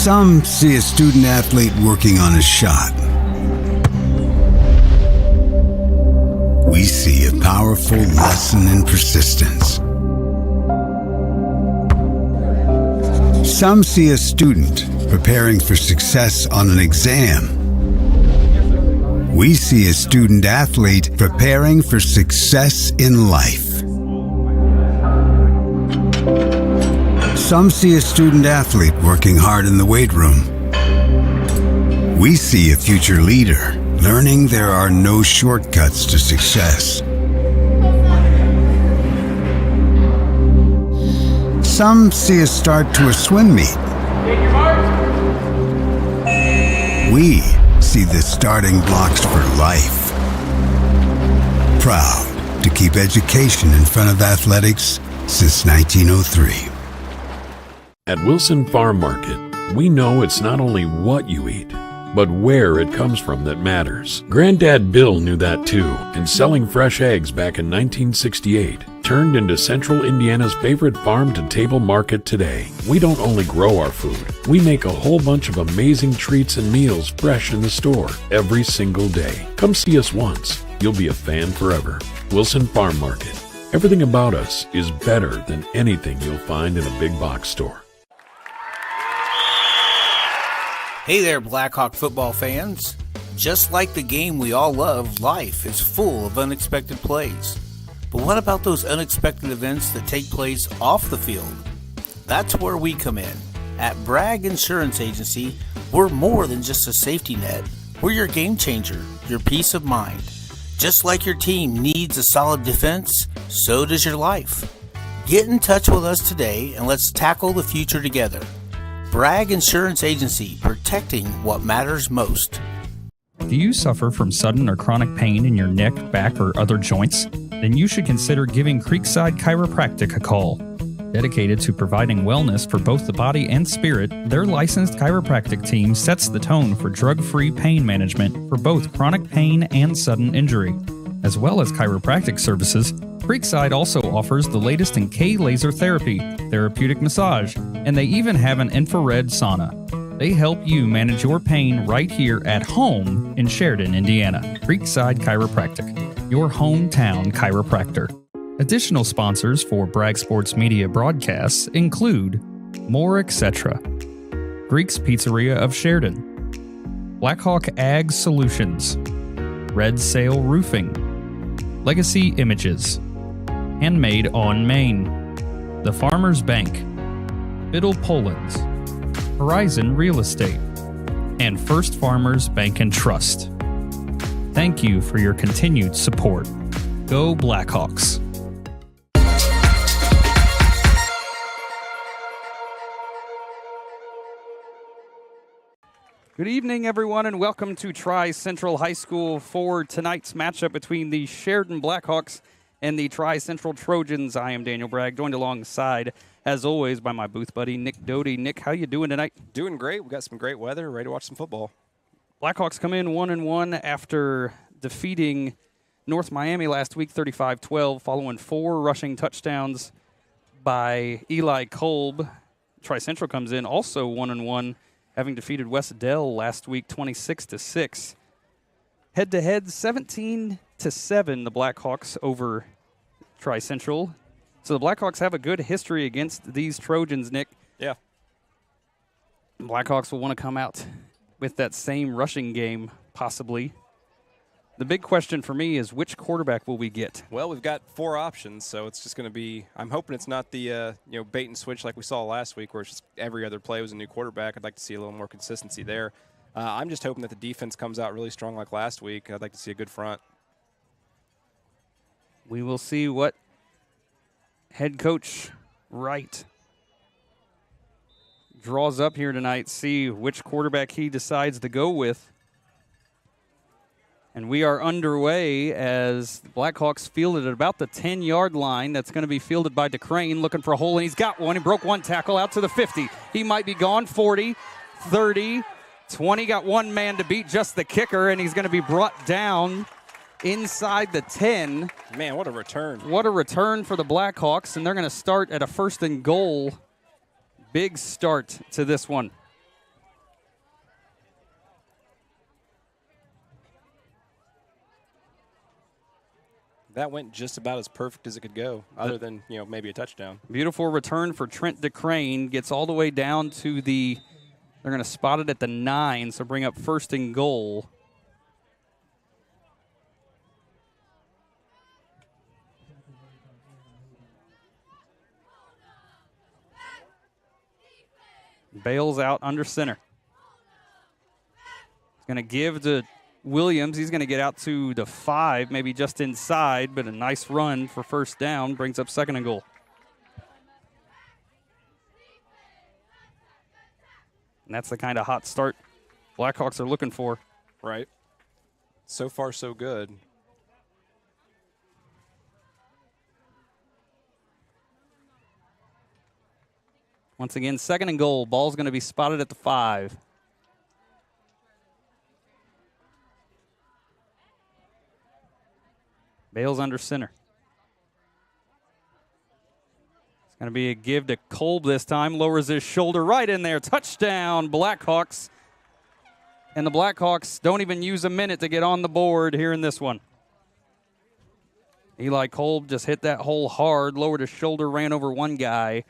Some see a student athlete working on a shot. We see a powerful lesson in persistence. Some see a student preparing for success on an exam. We see a student athlete preparing for success in life. Some see a student athlete working hard in the weight room. We see a future leader learning there are no shortcuts to success. Some see a start to a swim meet. We see the starting blocks for life. Proud to keep education in front of athletics since 1903. At Wilson Farm Market, we know it's not only what you eat, but where it comes from that matters. Granddad Bill knew that too, and selling fresh eggs back in 1968 turned into Central Indiana's favorite farm-to-table market today. We don't only grow our food, we make a whole bunch of amazing treats and meals fresh in the store every single day. Come see us once. You'll be a fan forever. Wilson Farm Market. Everything about us is better than anything you'll find in a big box store. Hey there, Blackhawk football fans. Just like the game we all love, life is full of unexpected plays. But what about those unexpected events that take place off the field? That's where we come in. At Bragg Insurance Agency, we're more than just a safety net. We're your game changer, your peace of mind. Just like your team needs a solid defense, so does your life. Get in touch with us today and let's tackle the future together. Bragg Insurance Agency, protecting what matters most. Do you suffer from sudden or chronic pain in your neck, back, or other joints? Then you should consider giving Creekside Chiropractic a call. Dedicated to providing wellness for both the body and spirit, their licensed chiropractic team sets the tone for drug-free pain management for both chronic pain and sudden injury. As well as chiropractic services, Creekside also offers the latest in K-laser therapy, therapeutic massage, and they even have an infrared sauna. They help you manage your pain right here at home in Sheridan, Indiana. Creekside Chiropractic, your hometown chiropractor. Additional sponsors for Bragg Sports Media broadcasts include More Etc., Greek's Pizzeria of Sheridan, Blackhawk Ag Solutions, Red Sail Roofing, Legacy Images, Handmade on Maine, The Farmers Bank, Biddle Poland's, Horizon Real Estate, and First Farmers Bank and Trust. Thank you for your continued support. Go Blackhawks! Good evening, everyone, and welcome to Tri-Central High School for tonight's matchup between the Sheridan Blackhawks and the Tri-Central Trojans. I am Daniel Bragg, joined alongside, as always, by my booth buddy, Nick Doty. Nick, how you doing tonight? Doing great. We got some great weather. Ready to watch some football. Blackhawks come in 1-1 after defeating North Miami last week 35-12, following 4 rushing touchdowns by Eli Kolb. Tri-Central comes in also 1-1, having defeated West Dell last week 26-6. Head-to-head, 17-7, the Blackhawks over Tri-Central. So the Blackhawks have a good history against these Trojans, Nick. Yeah. Blackhawks will want to come out with that same rushing game, possibly. The big question for me is, which quarterback will we get? Well, we've got 4 options, so it's just going to be – I'm hoping it's not the bait and switch like we saw last week where it's just every other play was a new quarterback. I'd like to see a little more consistency there. I'm just hoping that the defense comes out really strong like last week. I'd like to see a good front. We will see what head coach Wright draws up here tonight, see which quarterback he decides to go with. And we are underway as the Blackhawks fielded at about the 10-yard line. That's going to be fielded by DeCrane, looking for a hole, and he's got one. He broke one tackle out to the 50. He might be gone. 40, 30, 20. Got one man to beat, just the kicker, and he's going to be brought down inside the 10. Man, what a return. What a return for the Blackhawks, and they're going to start at a 1st and goal. Big start to this one. That went just about as perfect as it could go, other than, maybe a touchdown. Beautiful return for Trent DeCrane. Gets all the way down to they're going to spot it at the 9, so bring up 1st and goal. Bales out under center. He's going to give to Williams. He's going to get out to the 5, maybe just inside, but a nice run for 1st down. Brings up 2nd and goal. And that's the kind of hot start Blackhawks are looking for. Right. So far, so good. Once again, 2nd and goal. Ball's going to be spotted at the 5. Bales under center. It's going to be a give to Kolb this time. Lowers his shoulder right in there. Touchdown, Blackhawks. And the Blackhawks don't even use a minute to get on the board here in this one. Eli Kolb just hit that hole hard, lowered his shoulder, ran over one guy,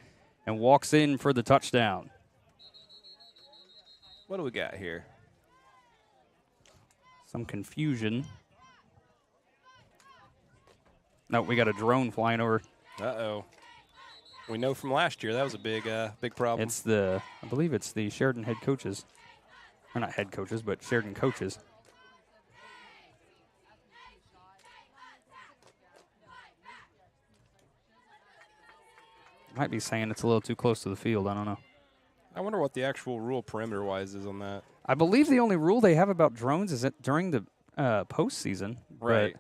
and walks in for the touchdown. What do we got here? Some confusion. No, we got a drone flying over. Uh-oh. We know from last year that was a big problem. It's I believe it's the Sheridan head coaches. Or not head coaches, but Sheridan coaches. Might be saying it's a little too close to the field. I don't know. I wonder what the actual rule perimeter-wise is on that. I believe the only rule they have about drones is that during the postseason. Right.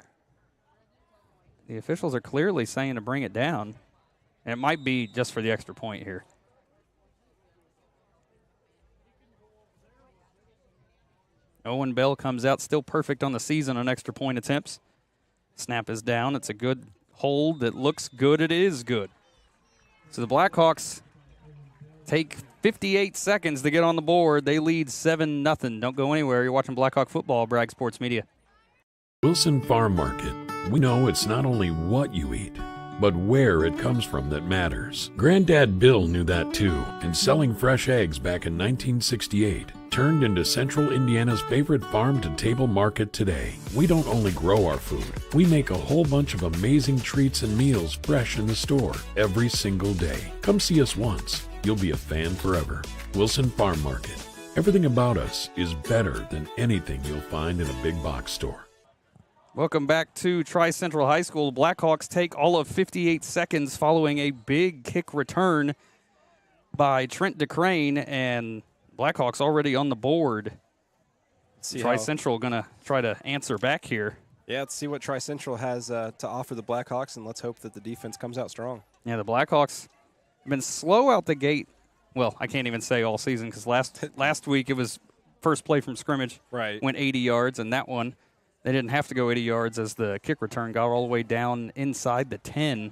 The officials are clearly saying to bring it down. And it might be just for the extra point here. Owen Bell comes out still perfect on the season on extra point attempts. Snap is down. It's a good hold. It looks good. It is good. So the Blackhawks take 58 seconds to get on the board. They lead 7-0. Don't go anywhere. You're watching Blackhawk football, Bragg Sports Media. Wilson Farm Market. We know it's not only what you eat, but where it comes from that matters. Granddad Bill knew that too, and selling fresh eggs back in 1968 turned into Central Indiana's favorite farm-to-table market today. We don't only grow our food, we make a whole bunch of amazing treats and meals fresh in the store every single day. Come see us once. You'll be a fan forever. Wilson Farm Market. Everything about us is better than anything you'll find in a big box store. Welcome back to Tri-Central High School. The Blackhawks take all of 58 seconds following a big kick return by Trent DeCrane, and Blackhawks already on the board. Tri-Central going to try to answer back here. Yeah, let's see what Tri-Central has to offer the Blackhawks, and let's hope that the defense comes out strong. Yeah, the Blackhawks have been slow out the gate. Well, I can't even say all season because last week it was first play from scrimmage. Right. Went 80 yards, and that one they didn't have to go 80 yards as the kick return got all the way down inside the 10.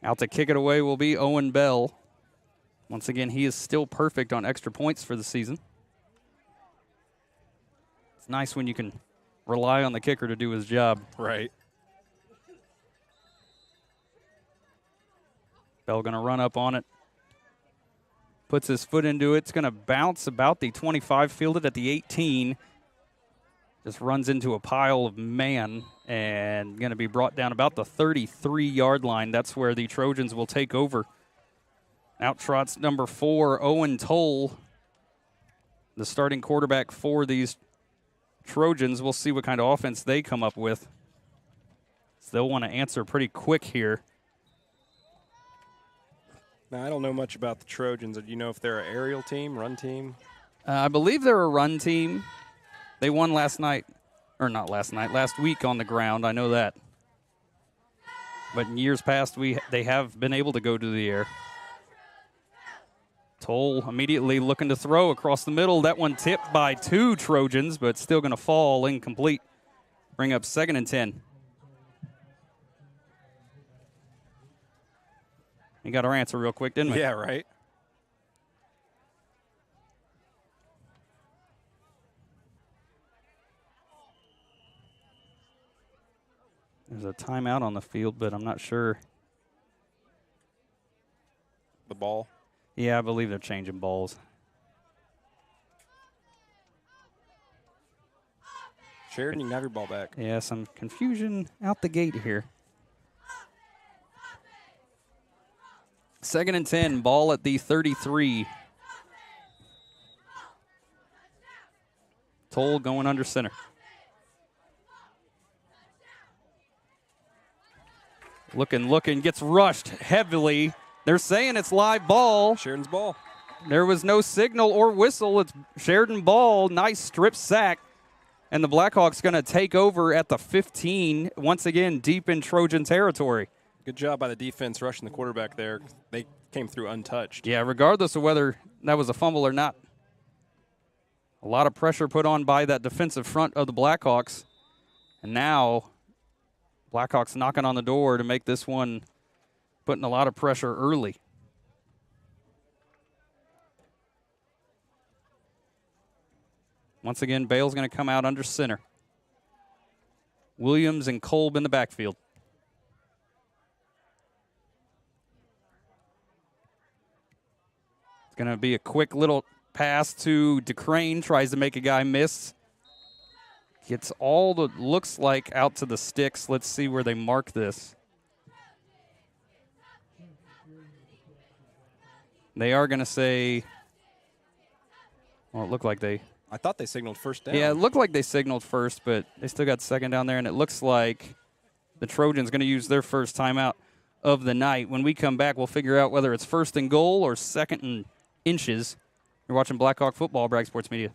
Out to kick it away will be Owen Bell. Once again, he is still perfect on extra points for the season. It's nice when you can rely on the kicker to do his job. Right. Bell going to run up on it. Puts his foot into it. It's going to bounce about the 25, fielded at the 18. Just runs into a pile of man and going to be brought down about the 33-yard line. That's where the Trojans will take over. Out trots number 4, Owen Toll, the starting quarterback for these Trojans. We'll see what kind of offense they come up with. So they'll want to answer pretty quick here. Now, I don't know much about the Trojans. Do you know if they're an aerial team, run team? I believe they're a run team. They won last week on the ground. I know that. But in years past, they have been able to go to the air. Toll immediately looking to throw across the middle. That one tipped by 2 Trojans, but still going to fall incomplete. Bring up 2nd and 10. We got our answer real quick, didn't we? Yeah, right. There's a timeout on the field, but I'm not sure. The ball. Yeah, I believe they're changing balls. Sheridan, you can have your ball back. Yeah, some confusion out the gate here. 2nd and 10, ball at the 33. Toll going under center. Looking, gets rushed heavily. They're saying it's live ball. Sheridan's ball. There was no signal or whistle. It's Sheridan ball. Nice strip sack. And the Blackhawks going to take over at the 15, once again deep in Trojan territory. Good job by the defense rushing the quarterback there. They came through untouched. Yeah, regardless of whether that was a fumble or not. A lot of pressure put on by that defensive front of the Blackhawks. And now Blackhawks knocking on the door to make this one, putting a lot of pressure early. Once again, Bale's going to come out under center. Williams and Kolb in the backfield. It's going to be a quick little pass to DeCrane. Tries to make a guy miss. Gets all the looks like out to the sticks. Let's see where they mark this. They are going to say, well, it looked like they. I thought they signaled first down. Yeah, it looked like they signaled first, but they still got second down there, and it looks like the Trojans going to use their first timeout of the night. When we come back, we'll figure out whether it's 1st and goal or 2nd and inches. You're watching Blackhawk football, Bragg Sports Media.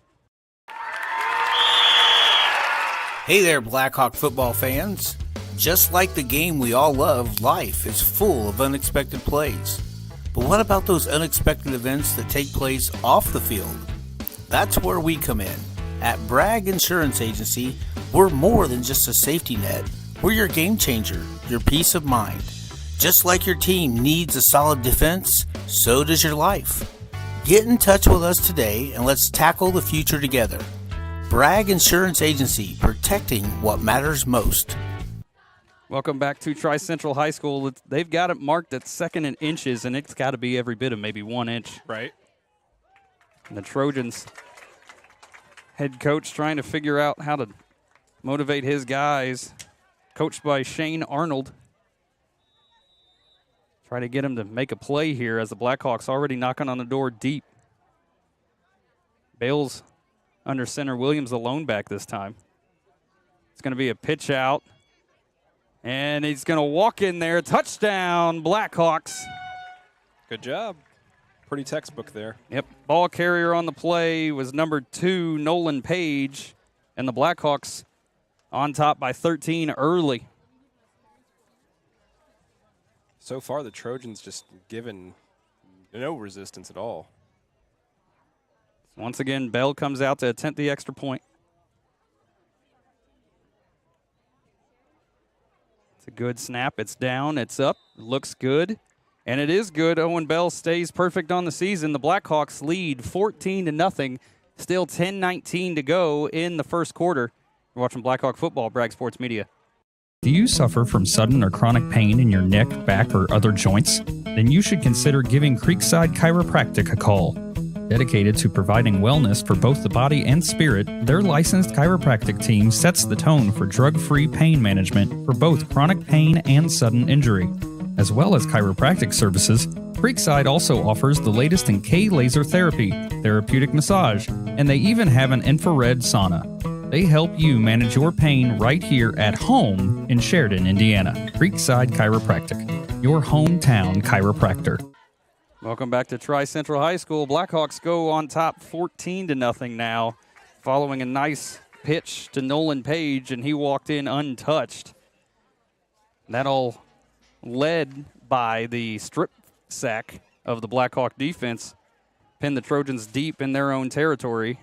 Hey there, Blackhawk football fans. Just like the game we all love, life is full of unexpected plays. But what about those unexpected events that take place off the field? That's where we come in. At Bragg Insurance Agency, we're more than just a safety net. We're your game changer, your peace of mind. Just like your team needs a solid defense, so does your life. Get in touch with us today and let's tackle the future together. Bragg Insurance Agency, protecting what matters most. Welcome back to Tri-Central High School. They've got it marked at 2nd and inches, and it's got to be every bit of maybe 1 inch. Right. And the Trojans head coach trying to figure out how to motivate his guys, coached by Shane Arnold. Try to get him to make a play here as the Blackhawks already knocking on the door deep. Bales under center, Williams alone back this time. It's going to be a pitch out. And he's going to walk in there. Touchdown, Blackhawks. Good job. Pretty textbook there. Yep. Ball carrier on the play was number 2, Nolan Page. And the Blackhawks on top by 13 early. So far, the Trojans just given no resistance at all. Once again, Bell comes out to attempt the extra point. It's a good snap. It's down. It's up. It looks good. And it is good. Owen Bell stays perfect on the season. The Blackhawks lead 14-0. Still 10:19 to go in the first quarter. You're watching Blackhawk football, Bragg Sports Media. Do you suffer from sudden or chronic pain in your neck, back, or other joints? Then you should consider giving Creekside Chiropractic a call. Dedicated to providing wellness for both the body and spirit, their licensed chiropractic team sets the tone for drug-free pain management for both chronic pain and sudden injury. As well as chiropractic services, Creekside also offers the latest in K-laser therapy, therapeutic massage, and they even have an infrared sauna. They help you manage your pain right here at home in Sheridan, Indiana. Creekside Chiropractic, your hometown chiropractor. Welcome back to Tri-Central High School. Blackhawks go on top 14-0 now, following a nice pitch to Nolan Page, and he walked in untouched. That all led by the strip sack of the Blackhawk defense, pinned the Trojans deep in their own territory.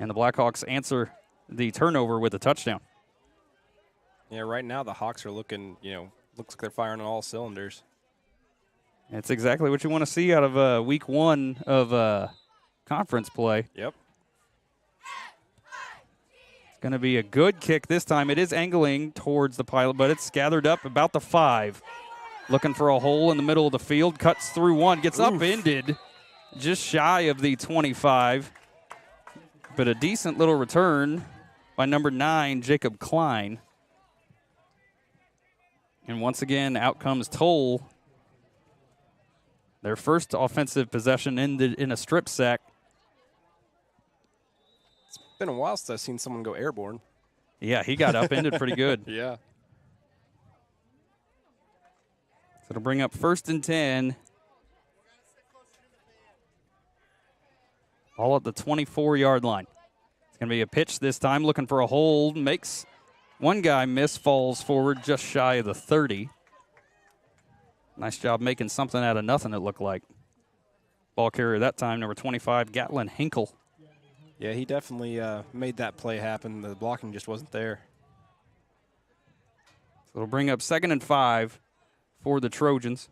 And the Blackhawks answer the turnover with a touchdown. Yeah, right now the Hawks are looking, looks like they're firing on all cylinders. It's exactly what you want to see out of week 1 of conference play. Yep. It's going to be a good kick this time. It is angling towards the pilot, but it's gathered up about the 5. Looking for a hole in the middle of the field. Cuts through one. Gets upended just shy of the 25. But a decent little return by number 9, Jacob Klein. And once again, out comes Toll. Their first offensive possession ended in a strip sack. It's been a while since I've seen someone go airborne. Yeah, he got upended pretty good. Yeah. So it'll bring up 1st and 10. Ball at the 24-yard line. It's going to be a pitch this time, looking for a hold. Makes one guy miss, falls forward just shy of the 30. Nice job making something out of nothing, it looked like. Ball carrier that time, number 25, Gatlin Hinkle. Yeah, he definitely made that play happen. The blocking just wasn't there. So it'll bring up 2nd and 5 for the Trojans.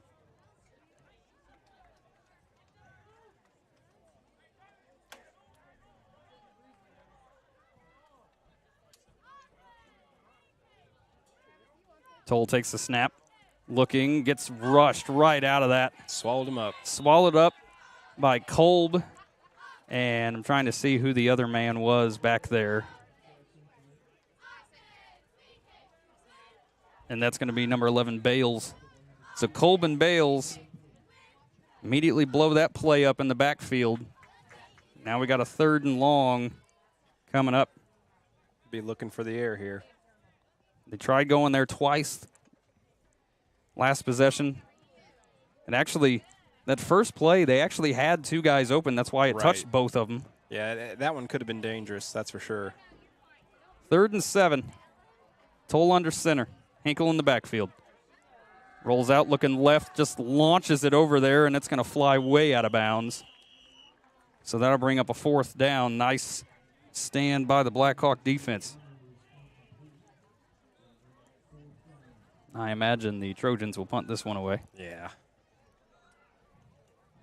Toll takes the snap. Looking, gets rushed right out of that. Swallowed him up. Swallowed up by Kolb. And I'm trying to see who the other man was back there. And that's going to be number 11, Bales. So Kolb and Bales immediately blow that play up in the backfield. Now we got a 3rd and long coming up. Be looking for the air here. They tried going there twice last possession. And actually, that first play, they actually had 2 guys open. That's why it touched both of them. Yeah, that one could have been dangerous, that's for sure. 3rd and 7. Toll under center. Hinkle in the backfield. Rolls out looking left, just launches it over there, and it's going to fly way out of bounds. So that'll bring up a 4th down. Nice stand by the Blackhawk defense. I imagine the Trojans will punt this one away. Yeah.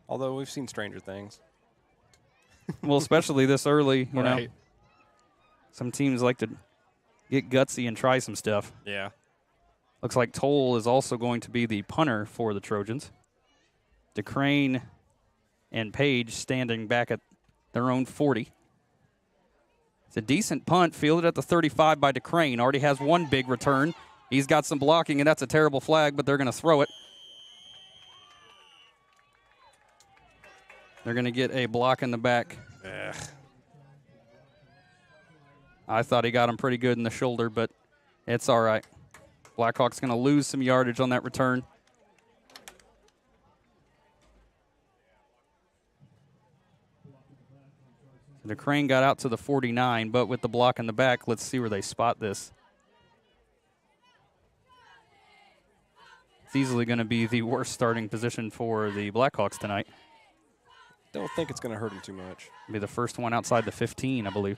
Although we've seen stranger things. Well, especially this early, you know. Right. Some teams like to get gutsy and try some stuff. Yeah. Looks like Toll is also going to be the punter for the Trojans. DeCrane and Page standing back at their own 40. It's a decent punt, fielded at the 35 by DeCrane. Already has one big return. He's got some blocking, and that's a terrible flag, but they're going to throw it. They're going to get a block in the back. Ugh. I thought he got him pretty good in the shoulder, but it's all right. Blackhawks going to lose some yardage on that return. The Crane got out to the 49, but with the block in the back, let's see where they spot this. It's easily going to be the worst starting position for the Blackhawks tonight. Don't think it's going to hurt him too much. Be the first one outside the 15, I believe.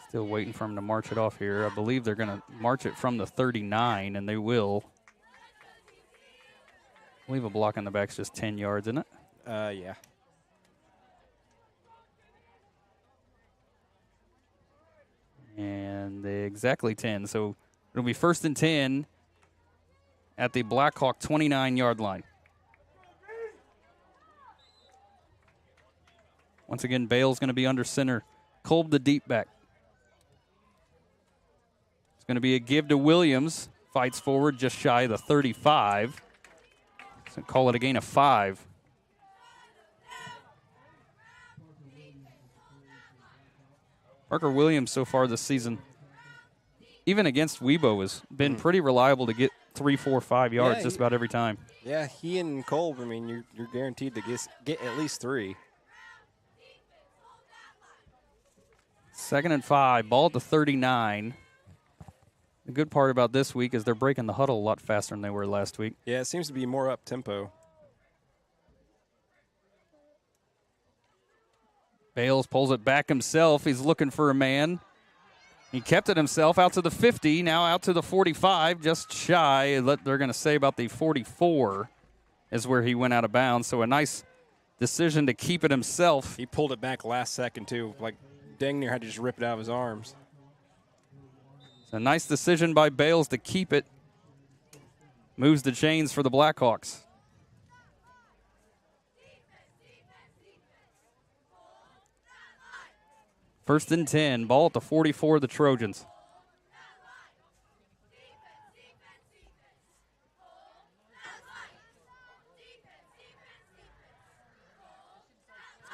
Still waiting for him to march it off here. I believe they're going to march it from the 39, and they will. I believe a block in the back is just 10 yards, isn't it? Yeah. And exactly 10. So it'll be 1st and 10 at the Blackhawk 29-yard line. Once again, Bale's going to be under center. Kolb the deep back. It's going to be a give to Williams. Fights forward just shy of the 35. So call it a gain of 5. Parker Williams so far this season, even against Weibo, has been pretty reliable to get 3, 4, 5 yards just about every time. Yeah, he and Kolb, I mean, you're guaranteed to get at least 3. 2nd and 5, ball at the 39. The good part about this week is they're breaking the huddle a lot faster than they were last week. Yeah, it seems to be more up-tempo. Bales pulls it back himself. He's looking for a man. He kept it himself out to the 50, now out to the 45, just shy. They're going to say about the 44 is where he went out of bounds. So a nice decision to keep it himself. He pulled it back last second, too. Like, dang near had to just rip it out of his arms. It's a nice decision by Bales to keep it. Moves the chains for the Blackhawks. First and 10, ball at the 44 of the Trojans.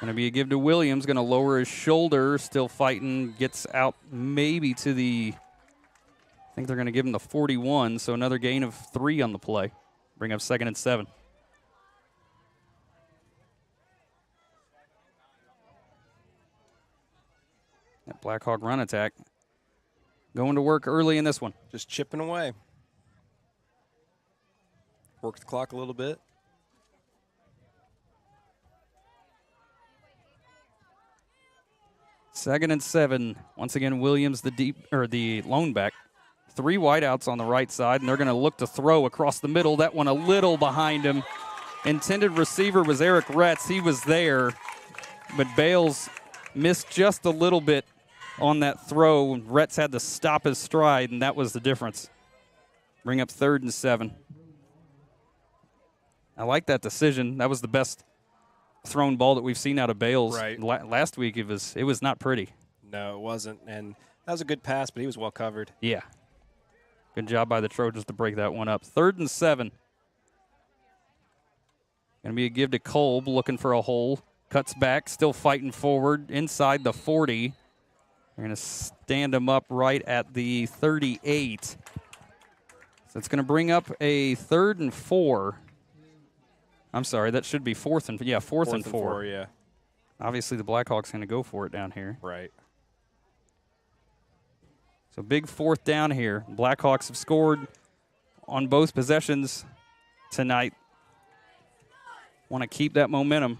Going to be a give to Williams, going to lower his shoulder, still fighting, gets out maybe to the, I think they're going to give him the 41, so another gain of 3 on the play. Bring up 2nd and 7. That Blackhawk run attack going to work early in this one. Just chipping away. Work the clock a little bit. Second and 7. Once again, Williams, the lone back. 3 wideouts on the right side, and they're going to look to throw across the middle. That one a little behind him. Intended receiver was Eric Retz. He was there, but Bales missed just a little bit on that throw. Retz had to stop his stride, and that was the difference. Bring up 3rd and 7. I like that decision. That was the best thrown ball that we've seen out of Bales. Right. Last week it was not pretty. No, it wasn't. And that was a good pass, but he was well covered. Yeah. Good job by the Trojans to break that one up. 3rd and 7. Going to be a give to Kolb, looking for a hole. Cuts back, still fighting forward inside the 40. They're going to stand him up right at the 38. So it's going to bring up a 3rd and 4. I'm sorry, that should be 4th and 4. Yeah. Obviously, the Blackhawks going to go for it down here. Right. So big 4th down here. Blackhawks have scored on both possessions tonight. Want to keep that momentum.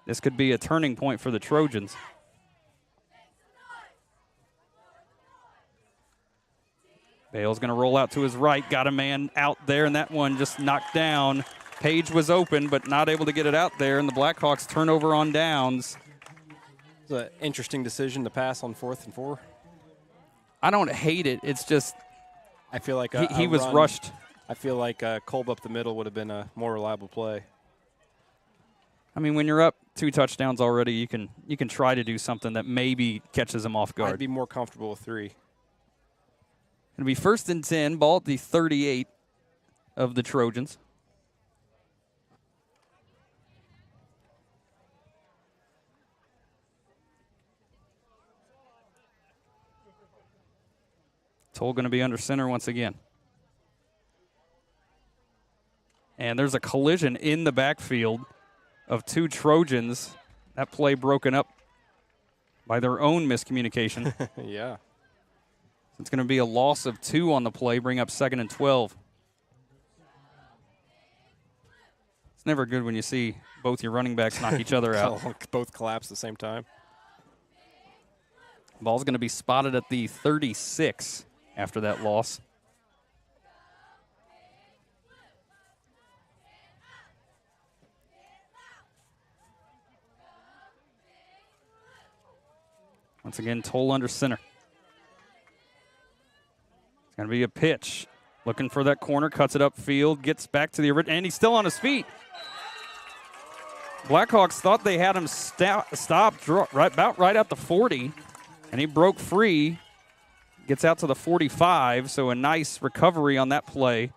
This could be a turning point for the Trojans. Bale's going to roll out to his right. Got a man out there, and that one just knocked down. Page was open, but not able to get it out there, and the Blackhawks turnover on downs. It's an interesting decision to pass on 4th and 4. I don't hate it. It's just I feel like he was rushed. I feel like Kolb up the middle would have been a more reliable play. I mean, when you're up 2 touchdowns already, you can try to do something that maybe catches them off guard. I'd be more comfortable with 3. It'll be 1st and 10, ball at the 38 of the Trojans. Toll going to be under center once again. And there's a collision in the backfield of 2 Trojans. That play broken up by their own miscommunication. Yeah. It's going to be a loss of 2 on the play, bring up 2nd and 12. It's never good when you see both your running backs knock each other out. Both collapse at the same time. Ball's going to be spotted at the 36 after that loss. Once again, Toll under center. It's going to be a pitch. Looking for that corner, cuts it upfield, gets back to the original, and he's still on his feet. Blackhawks thought they had him stopped right at the 40, and he broke free. Gets out to the 45, so a nice recovery on that play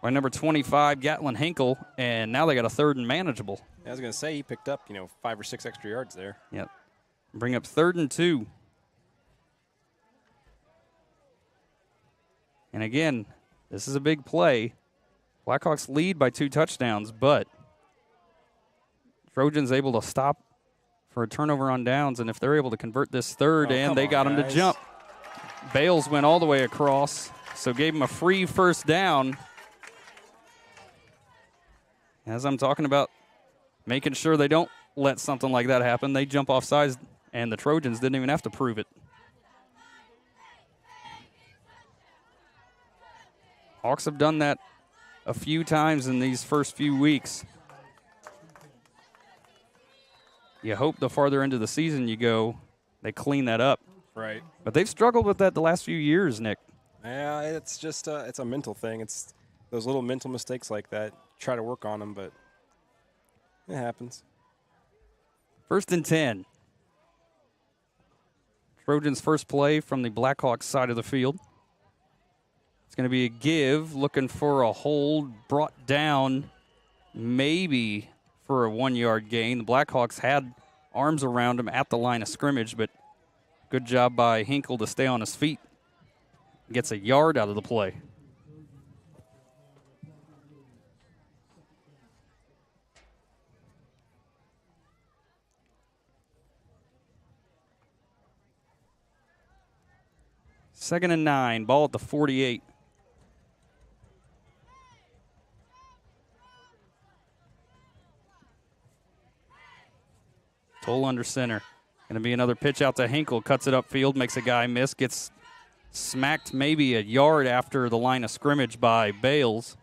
by number 25, Gatlin Hinkle, and now they got a 3rd and manageable. I was going to say he picked up, 5 or 6 extra yards there. Yep. Bring up 3rd and 2. And again, this is a big play. Blackhawks lead by 2 touchdowns, but Trojans able to stop for a turnover on downs, and if they're able to convert this 3rd and they got him to jump. Bales went all the way across, so gave him a free 1st down. As I'm talking about making sure they don't let something like that happen, they jump off sides, and the Trojans didn't even have to prove it. Hawks have done that a few times in these first few weeks. You hope the farther into the season you go, they clean that up. Right. But they've struggled with that the last few years, Nick. Yeah, it's just it's a mental thing. It's those little mental mistakes like that. Try to work on them, but it happens. 1st and 10. Trojans' first play from the Blackhawks side of the field. It's going to be a give, looking for a hold, brought down maybe for a 1-yard gain. The Blackhawks had arms around him at the line of scrimmage, but good job by Hinkle to stay on his feet. Gets a yard out of the play. Second and 9, ball at the 48. Toll under center. Going to be another pitch out to Hinkle. Cuts it upfield, makes a guy miss, gets smacked maybe a yard after the line of scrimmage by Bales.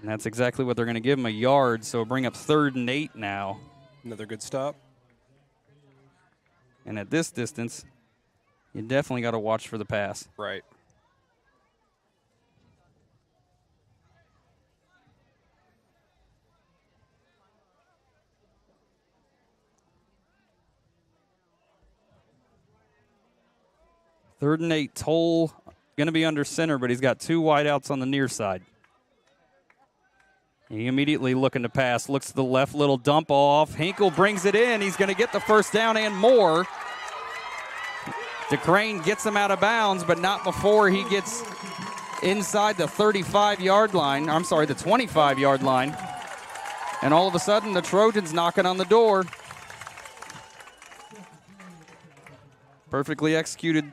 And that's exactly what they're going to give him, a yard, so bring up 3rd and 8 now. Another good stop. And at this distance, you definitely got to watch for the pass. Right. Third and 8, Toll going to be under center, but he's got 2 wideouts on the near side. He immediately looking to pass, looks to the left, little dump off. Hinkle brings it in. He's going to get the first down and more. DeCrane gets him out of bounds, but not before he gets inside the 35-yard line. I'm sorry, the 25-yard line. And all of a sudden, the Trojans knocking on the door. Perfectly executed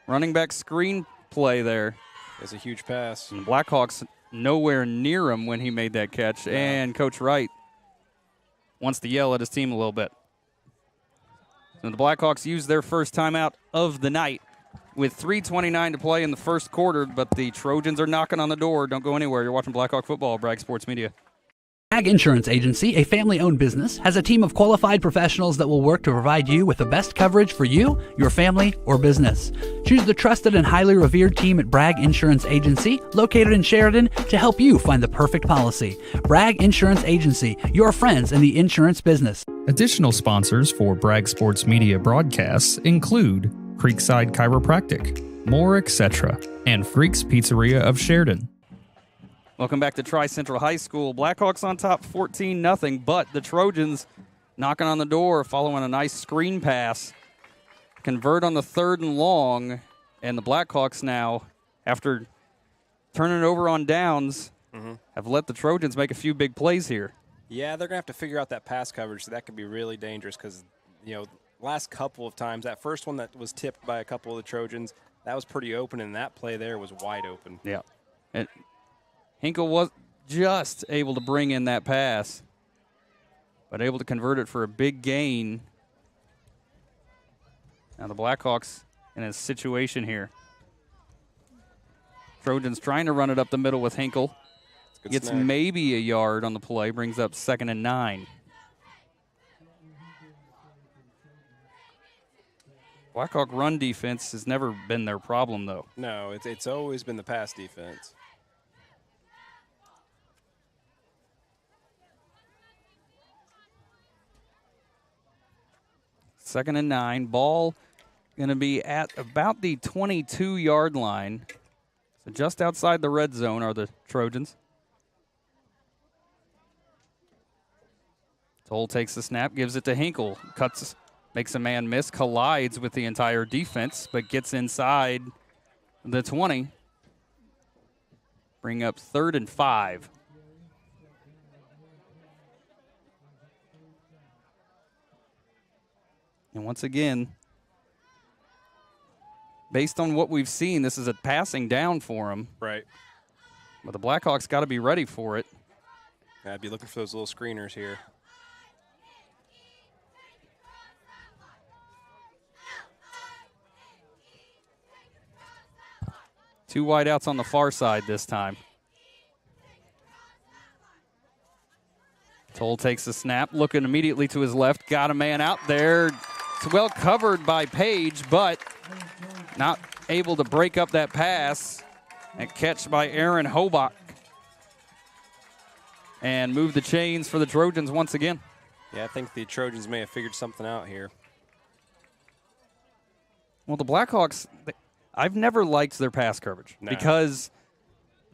running back screen play there. It's a huge pass. And the Blackhawks nowhere near him when he made that catch. Yeah. And Coach Wright wants to yell at his team a little bit. And the Blackhawks use their first timeout of the night with 3:29 to play in the first quarter, but the Trojans are knocking on the door. Don't go anywhere. You're watching Blackhawk football, Bragg Sports Media. Bragg Insurance Agency, a family-owned business, has a team of qualified professionals that will work to provide you with the best coverage for you, your family, or business. Choose the trusted and highly revered team at Bragg Insurance Agency, located in Sheridan, to help you find the perfect policy. Bragg Insurance Agency, your friends in the insurance business. Additional sponsors for Bragg Sports Media broadcasts include Creekside Chiropractic, More Etc., and Freaks Pizzeria of Sheridan. Welcome back to Tri-Central High School. Blackhawks on top 14-0, but the Trojans knocking on the door following a nice screen pass. Convert on the 3rd and long, and the Blackhawks now, after turning it over on downs, have let the Trojans make a few big plays here. Yeah, they're going to have to figure out that pass coverage. So that could be really dangerous because, last couple of times, that first one that was tipped by a couple of the Trojans, that was pretty open, and that play there was wide open. Yeah. And Hinkle was just able to bring in that pass, but able to convert it for a big gain. Now the Blackhawks in a situation here. Trojans trying to run it up the middle with Hinkle. Gets snag. Maybe a yard on the play, brings up 2nd and 9. Blackhawk run defense has never been their problem, though. No, it's always been the pass defense. Second and 9. Ball going to be at about the 22-yard line. So just outside the red zone are the Trojans. Toll takes the snap, gives it to Hinkle. Cuts, makes a man miss, collides with the entire defense, but gets inside the 20. Bring up 3rd and 5. And once again, based on what we've seen, this is a passing down for him. Right. But the Blackhawks got to be ready for it. I'd be looking for those little screeners here. Two wideouts on the far side this time. Toll takes the snap, looking immediately to his left. Got a man out there. It's well covered by Page, but not able to break up that pass. And catch by Aaron Hobach. And move the chains for the Trojans once again. Yeah, I think the Trojans may have figured something out here. Well, the Blackhawks, I've never liked their pass coverage because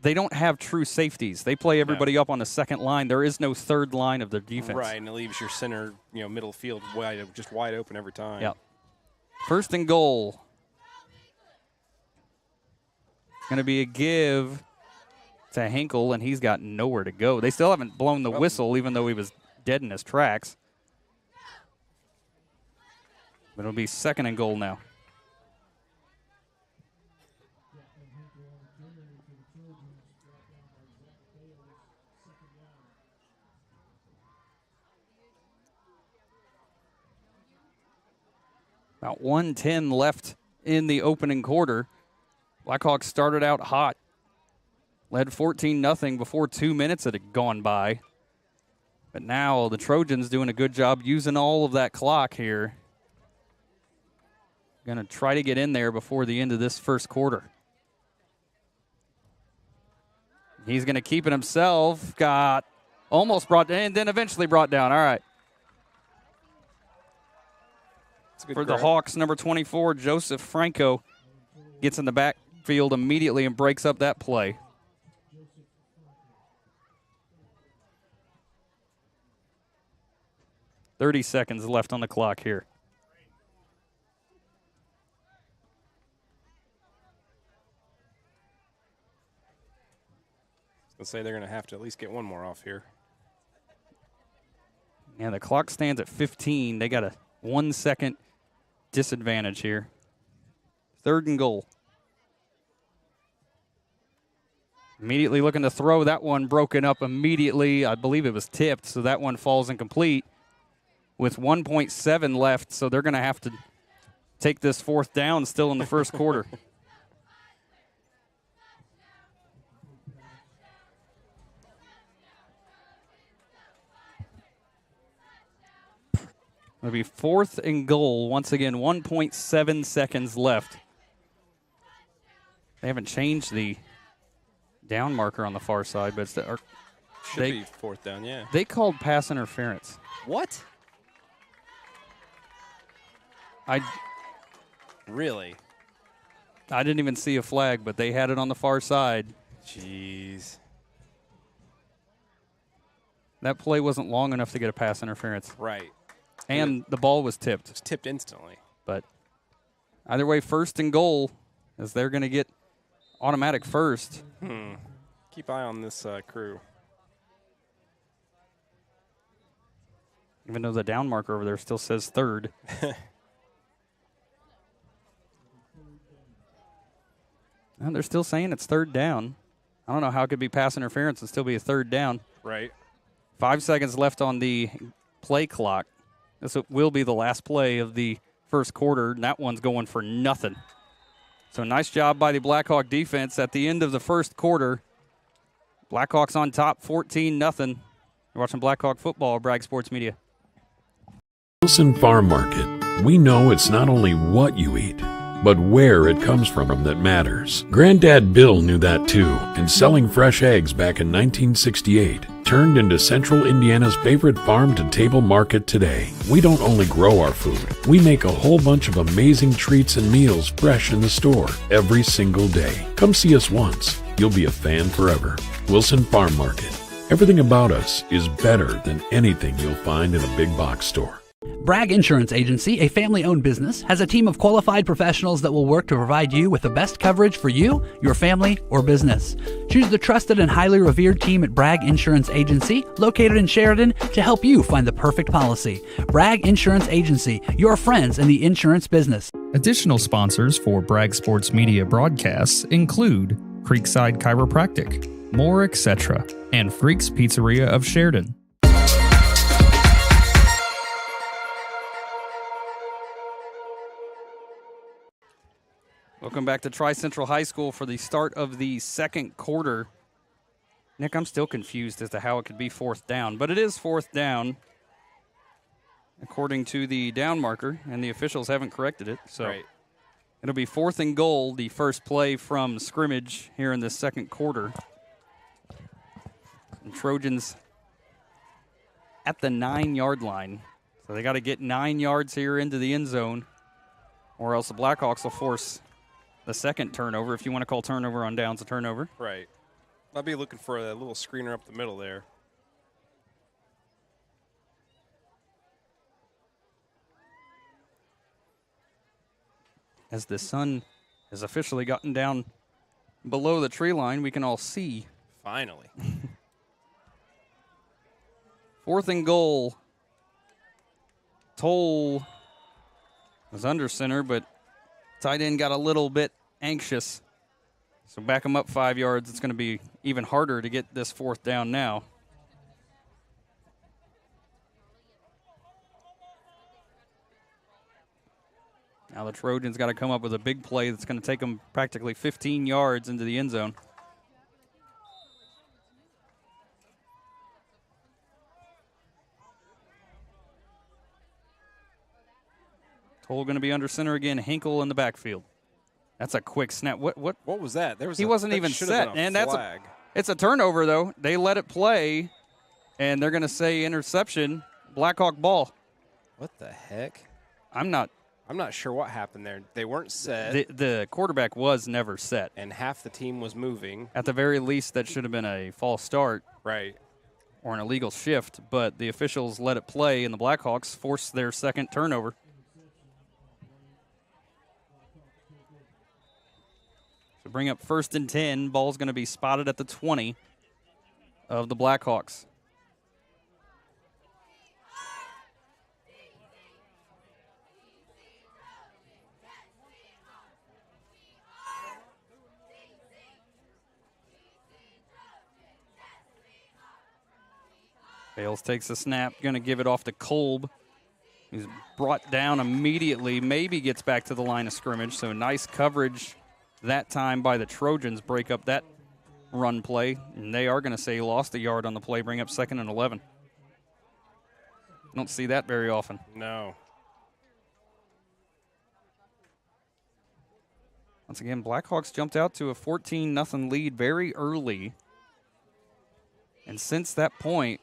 they don't have true safeties. They play everybody up on the second line. There is no third line of their defense. Right, and it leaves your center, middle field just wide open every time. Yep. First and goal. Going to be a give to Hinkle, and he's got nowhere to go. They still haven't blown the whistle, even though he was dead in his tracks. But it'll be second and goal now. About 1:10 left in the opening quarter. Blackhawks started out hot. Led 14-0 before 2 minutes had gone by. But now the Trojans doing a good job using all of that clock here. Going to try to get in there before the end of this first quarter. He's going to keep it himself. Got almost brought and then eventually brought down. All right. For the Hawks, number 24, Joseph Franco gets in the backfield immediately and breaks up that play. .30 seconds left on the clock here. Let's say they're going to have to at least get one more off here. Yeah, the clock stands at 15. They got a 1 second disadvantage here. Third and goal. Immediately looking to throw. That one broken up immediately. I believe it was tipped, so that one falls incomplete with 1.7 left, so they're going to have to take this fourth down still in the first quarter. It'll be fourth and goal. Once again, 1.7 seconds left. They haven't changed the down marker on the far side, but should be fourth down, yeah. They called pass interference. What? Really? I didn't even see a flag, but they had it on the far side. Jeez. That play wasn't long enough to get a pass interference. Right. And the ball was tipped. It was tipped instantly. But either way, first and goal, as they're going to get automatic first. Keep eye on this crew. Even though the down marker over there still says third. And they're still saying it's third down. I don't know how it could be pass interference and still be a third down. Right. 5 seconds left on the play clock. This will be the last play of the first quarter, and that one's going for nothing. So nice job by the Blackhawk defense at the end of the first quarter. Blackhawks on top, 14-0. You're watching Blackhawk football, Bragg Sports Media. Wilson Farm Market. We know it's not only what you eat, but where it comes from that matters. Granddad Bill knew that too, and selling fresh eggs back in 1968 turned into Central Indiana's favorite farm-to-table market today. We don't only grow our food, we make a whole bunch of amazing treats and meals fresh in the store every single day. Come see us once. You'll be a fan forever. Wilson Farm Market. Everything about us is better than anything you'll find in a big box store. Bragg Insurance Agency, a family-owned business, has a team of qualified professionals that will work to provide you with the best coverage for you, your family, or business. Choose the trusted and highly revered team at Bragg Insurance Agency, located in Sheridan, to help you find the perfect policy. Bragg Insurance Agency, your friends in the insurance business. Additional sponsors for Bragg Sports Media broadcasts include Creekside Chiropractic, More Etc., and Freaks Pizzeria of Sheridan. Welcome back to Tri-Central High School for the start of the second quarter. Nick, I'm still confused as to how it could be 4th down, but it is 4th down according to the down marker, and the officials haven't corrected it. So Right. it'll be 4th and goal, the first play from scrimmage here in the second quarter. And Trojans at the 9-yard line. So they got to get 9 yards here into the end zone, or else the Blackhawks will force the second turnover, if you want to call turnover on downs a turnover. Right. I'll be looking for a little screener up the middle there. As the sun has officially gotten down below the tree line, we can all see. Finally. 4th and goal. Toll was under center, but tight end got a little bit anxious. So back him up 5 yards. It's going to be even harder to get this 4th down now. Now the Trojans got to come up with a big play that's going to take them practically 15 yards into the end zone. Toll going to be under center again. Hinkle in the backfield. That's a quick snap. What was that? He wasn't even set, and it's a turnover though. They let it play, and they're going to say interception, Blackhawk ball. What the heck? I'm not sure what happened there. They weren't set. The quarterback was never set, and half the team was moving. At the very least, that should have been a false start, right, or an illegal shift. But the officials let it play, and the Blackhawks forced their second turnover. So bring up 1st and 10. Ball's going to be spotted at the 20 of the Blackhawks. Bales takes the snap, going to give it off to Kolb. He's brought down immediately, maybe gets back to the line of scrimmage. So nice coverage that time by the Trojans, break up that run play. And they are going to say he lost a yard on the play, bring up 2nd and 11. Don't see that very often. No. Once again, Blackhawks jumped out to a 14-0 lead very early. And since that point,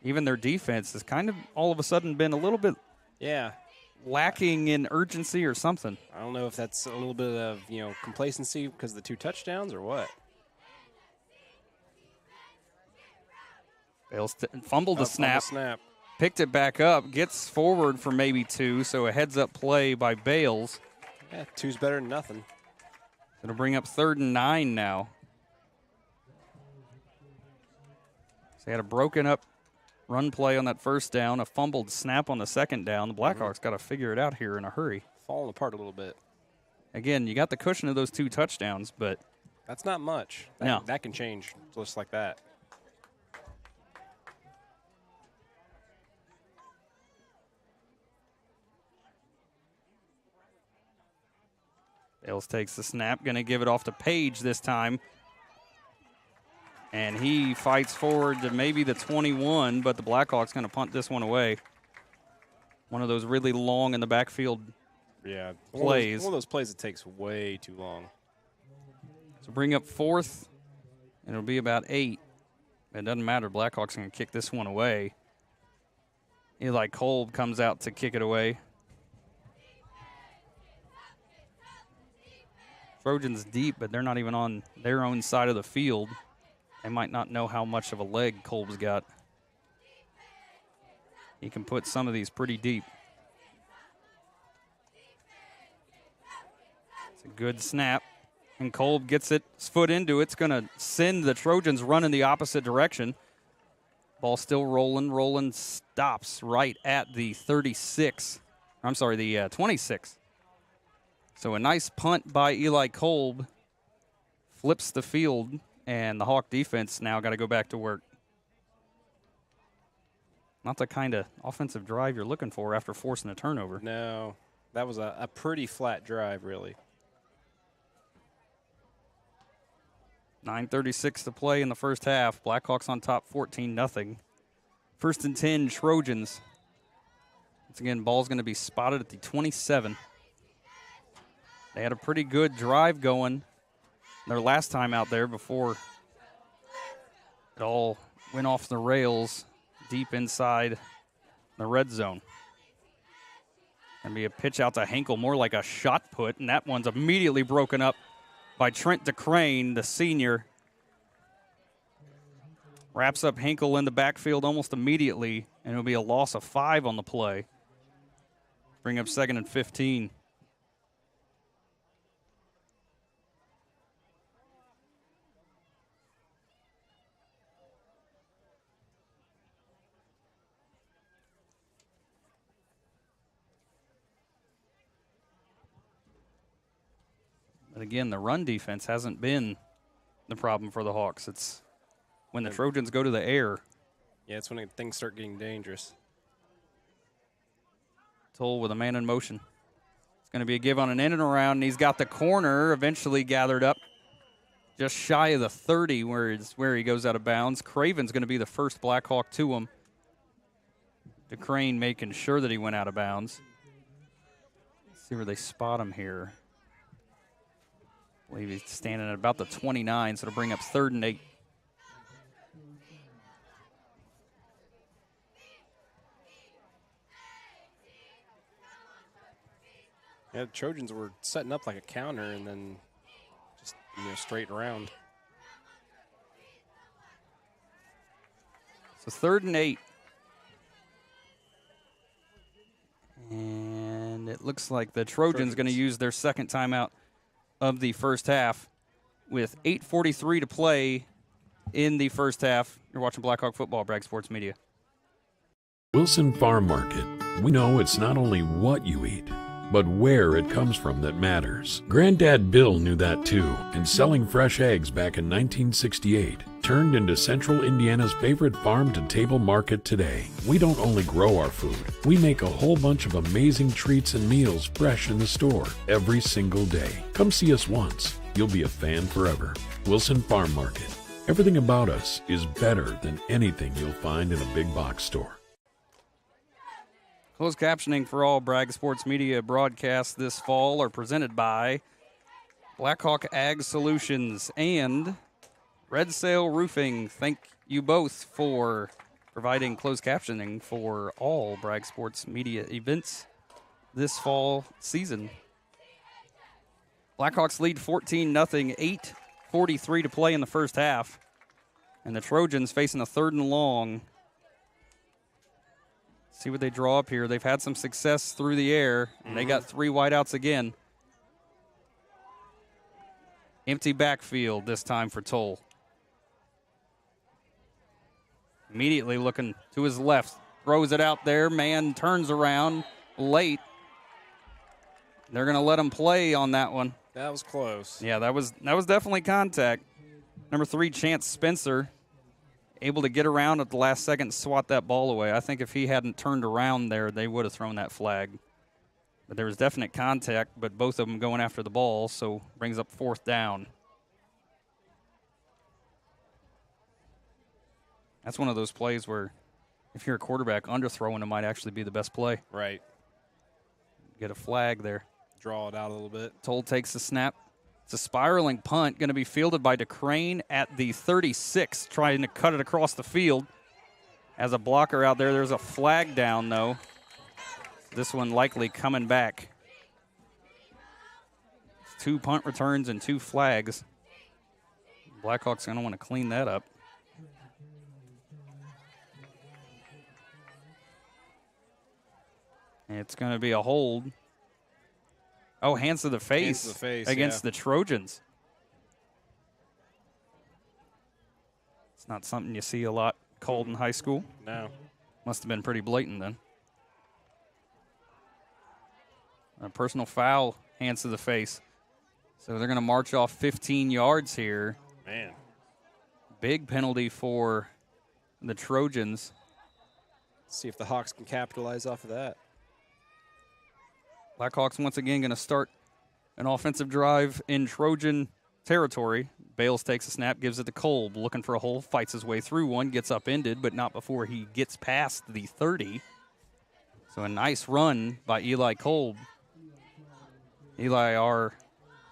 even their defense has kind of all of a sudden been a little bit lacking in urgency or something. I don't know if that's a little bit of, complacency because of the 2 touchdowns or what. Bales fumbled the snap, picked it back up, gets forward for maybe 2, so a heads-up play by Bales. Yeah, 2's better than nothing. It'll bring up 3rd and 9 now. So they had a broken up run play on that first down, a fumbled snap on the second down. The Blackhawks got to figure it out here in a hurry. Falling apart a little bit. Again, you got the cushion of those 2 touchdowns, but that's not much. That can change just like that. Bales takes the snap, going to give it off to Page this time. And he fights forward to maybe the 21, but the Blackhawks going to punt this one away. One of those really long in the backfield plays. One of those plays that takes way too long. So bring up 4th, and it'll be about 8. It doesn't matter. Blackhawks going to kick this one away. Eli Kolb comes out to kick it away. Trojans deep, but they're not even on their own side of the field. They might not know how much of a leg Kolb's got. He can put some of these pretty deep. It's a good snap. And Kolb gets his foot into it. It's going to send the Trojans running the opposite direction. Ball still rolling. Rolling stops right at the 36. I'm sorry, the 26. So a nice punt by Eli Kolb. Flips the field. And the Hawk defense now got to go back to work. Not the kind of offensive drive you're looking for after forcing a turnover. No, that was a pretty flat drive, really. 9:36 to play in the first half. Blackhawks on top 14-0. First and 10, Trojans. Once again, ball's going to be spotted at the 27. They had a pretty good drive going their last time out there before it all went off the rails deep inside the red zone. Going to be a pitch out to Henkel, more like a shot put, and that one's immediately broken up by Trent DeCrane, the senior. Wraps up Henkel in the backfield almost immediately, and it'll be a loss of 5 on the play. Bring up 2nd and 15. But again, the run defense hasn't been the problem for the Hawks. It's when the Trojans go to the air. Yeah, it's when things start getting dangerous. Toll with a man in motion. It's going to be a give on an in and around, and he's got the corner eventually gathered up just shy of the 30 where he goes out of bounds. Craven's going to be the first Blackhawk to him. DeCrane making sure that he went out of bounds. Let's see where they spot him here. I believe he's standing at about the 29, so it'll bring up 3rd and 8. Yeah, the Trojans were setting up like a counter and then just, straight around. So 3rd and 8. And it looks like the Trojans going to use their second timeout of the first half with 8:43 to play in the first half. You're watching Blackhawk football, Bragg Sports Media. Wilson Farm Market. We know it's not only what you eat, but where it comes from that matters. Granddad Bill knew that too, and selling fresh eggs back in 1968 turned into Central Indiana's favorite farm-to-table market today. We don't only grow our food, we make a whole bunch of amazing treats and meals fresh in the store every single day. Come see us once. You'll be a fan forever. Wilson Farm Market. Everything about us is better than anything you'll find in a big box store. Closed captioning for all Bragg Sports Media broadcasts this fall are presented by Blackhawk Ag Solutions and Red Sail Roofing. Thank you both for providing closed captioning for all Bragg Sports Media events this fall season. Blackhawks lead 14-0, 8:43 to play in the first half. And the Trojans facing a 3rd and long. See what they draw up here. They've had some success through the air, and they got 3 wideouts again. Empty backfield this time for Toll. Immediately looking to his left. Throws it out there. Man turns around late. They're going to let him play on that one. That was close. Yeah, that was definitely contact. Number 3, Chance Spencer, able to get around at the last second and swat that ball away. I think if he hadn't turned around there, they would have thrown that flag. But there was definite contact, but both of them going after the ball, so brings up 4th down. That's one of those plays where if you're a quarterback, underthrowing it might actually be the best play. Right. Get a flag there. Draw it out a little bit. Toll takes the snap. It's a spiraling punt, going to be fielded by DeCrane at the 36, trying to cut it across the field. As a blocker out there, there's a flag down, though. This one likely coming back. It's 2 punt returns and 2 flags. Blackhawks going to want to clean that up. It's going to be a hold. Oh, hands to the face, against the Trojans. It's not something you see a lot called in high school. No. Must have been pretty blatant then. A personal foul, hands to the face. So they're going to march off 15 yards here. Man. Big penalty for the Trojans. See if the Hawks can capitalize off of that. Blackhawks once again going to start an offensive drive in Trojan territory. Bales takes a snap, gives it to Kolb, looking for a hole, fights his way through one, gets upended, but not before he gets past the 30. So a nice run by Eli Kolb. Eli, our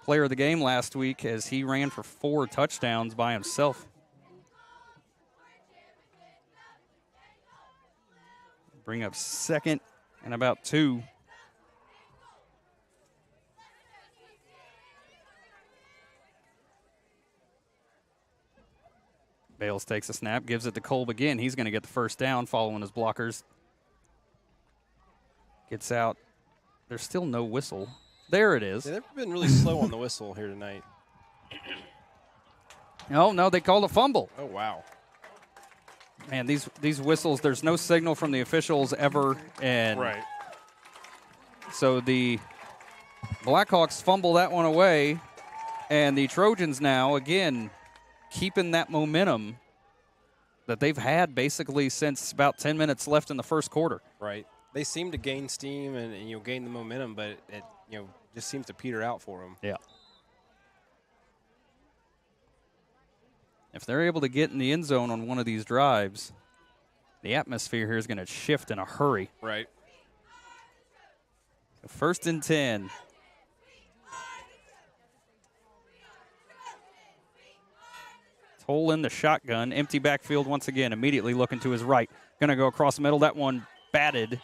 player of the game last week, as he ran for 4 touchdowns by himself. Bring up second and about 2. Bales takes a snap, gives it to Kolb again. He's going to get the first down following his blockers. Gets out. There's still no whistle. There it is. Yeah, they've been really slow on the whistle here tonight. Oh, no, they called a fumble. Oh, wow. Man, these whistles, there's no signal from the officials ever. And right. So the Blackhawks fumble that one away. And the Trojans now, again, keeping that momentum that they've had basically since about 10 minutes left in the first quarter. Right. They seem to gain steam and gain the momentum, but it just seems to peter out for them. Yeah. If they're able to get in the end zone on one of these drives, the atmosphere here is going to shift in a hurry. Right. So 1st and 10. Toll in the shotgun. Empty backfield once again. Immediately looking to his right. Going to go across the middle. That one batted.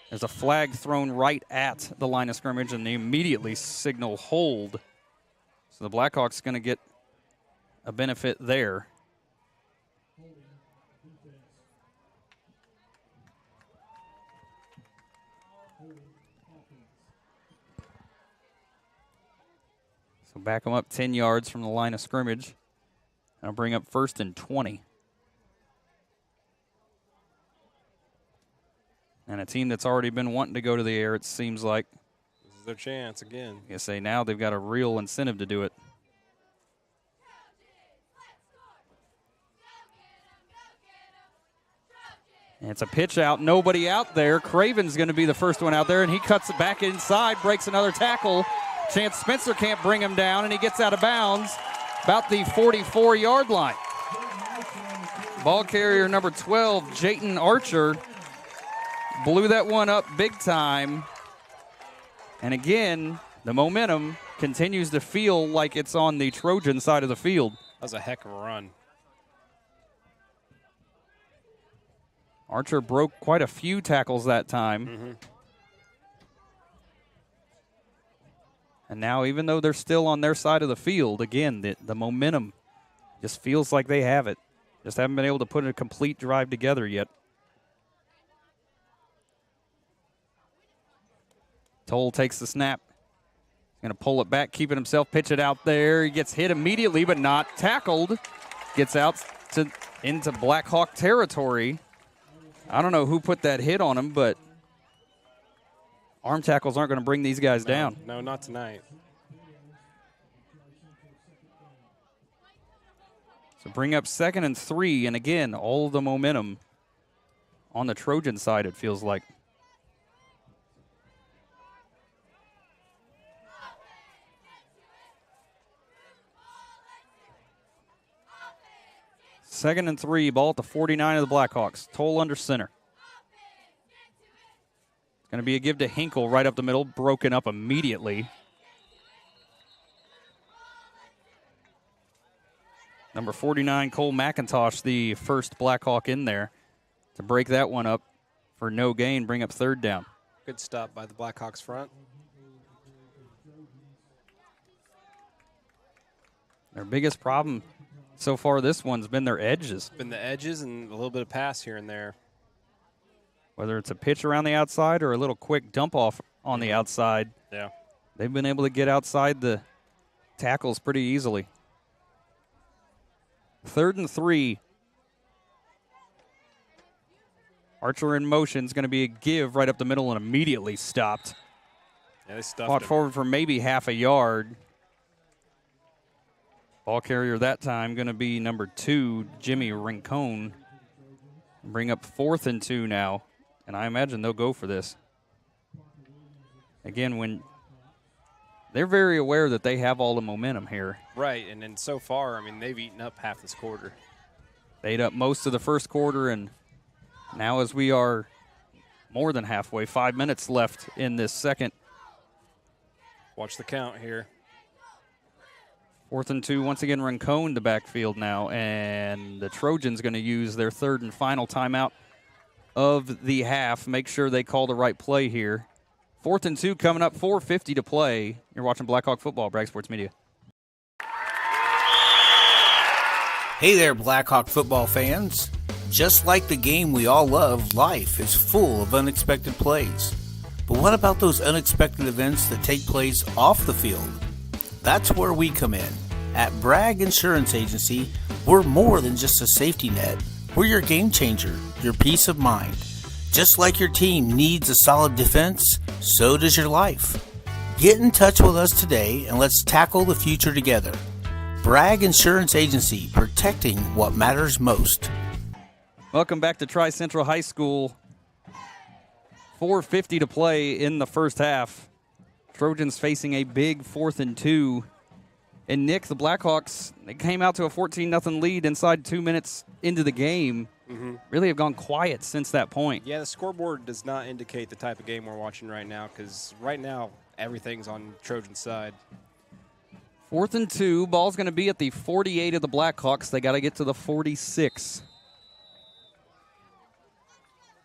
There's a flag thrown right at the line of scrimmage, and they immediately signal hold. So the Blackhawks going to get a benefit there. So back them up 10 yards from the line of scrimmage. I'll bring up 1st and 20. And a team that's already been wanting to go to the air, it seems like. This is their chance again. I say now they've got a real incentive to do it. And it's a pitch out, nobody out there. Craven's going to be the first one out there, and he cuts it back inside, breaks another tackle. Chance Spencer can't bring him down, and he gets out of bounds about the 44-yard line. Ball carrier number 12, Jayton Archer, blew that one up big time. And again, the momentum continues to feel like it's on the Trojan side of the field. That was a heck of a run. Archer broke quite a few tackles that time. Mm-hmm. And now, even though they're still on their side of the field, again, the momentum just feels like they have it. Just haven't been able to put a complete drive together yet. Toll takes the snap. Going to pull it back, keep it himself, pitch it out there. He gets hit immediately, but not tackled. Gets out into Blackhawk territory. I don't know who put that hit on him, but arm tackles aren't going to bring these guys down. No, not tonight. So bring up 2nd and 3, and again, all of the momentum on the Trojan side, it feels like. Second and 3, ball at the 49 of the Blackhawks. Toll under center. It's going to be a give to Hinkle right up the middle, broken up immediately. Number 49, Cole McIntosh, the first Blackhawk in there to break that one up for no gain, bring up 3rd down. Good stop by the Blackhawks front. Their biggest problem so far this one's been their edges. Been the edges and a little bit of pass here and there. Whether it's a pitch around the outside or a little quick dump off on the outside. Yeah. They've been able to get outside the tackles pretty easily. 3rd and 3. Archer in motion is going to be a give right up the middle and immediately stopped. Yeah, they stuffed Fought him. forward for maybe half a yard. Ball carrier that time going to be number 2, Jimmy Rincon. Bring up 4th and 2 now, and I imagine they'll go for this. Again, when they're very aware that they have all the momentum here. Right, and then so far, I mean, they've eaten up half this quarter. They ate up most of the first quarter, and now as we are more than halfway, 5 minutes left in this second. Watch the count here. 4th and 2, once again, Rincon the backfield now, and the Trojans going to use their third and final timeout of the half. Make sure they call the right play here. 4th and 2 coming up, 4:50 to play. You're watching Blackhawk Football, Bragg Sports Media. Hey there, Blackhawk football fans. Just like the game we all love, life is full of unexpected plays. But what about those unexpected events that take place off the field? That's where we come in. At Bragg Insurance Agency, we're more than just a safety net. We're your game changer, your peace of mind. Just like your team needs a solid defense, so does your life. Get in touch with us today and let's tackle the future together. Bragg Insurance Agency, protecting what matters most. Welcome back to Tri-Central High School. 4:50 to play in the first half. Trojans facing a big 4th and 2. And Nick, the Blackhawks, they came out to a 14-0 lead inside 2 minutes into the game. Really have gone quiet since that point. Yeah, the scoreboard does not indicate the type of game we're watching right now, because right now everything's on Trojan side. 4th and 2, ball's going to be at the 48 of the Blackhawks. They got to get to the 46.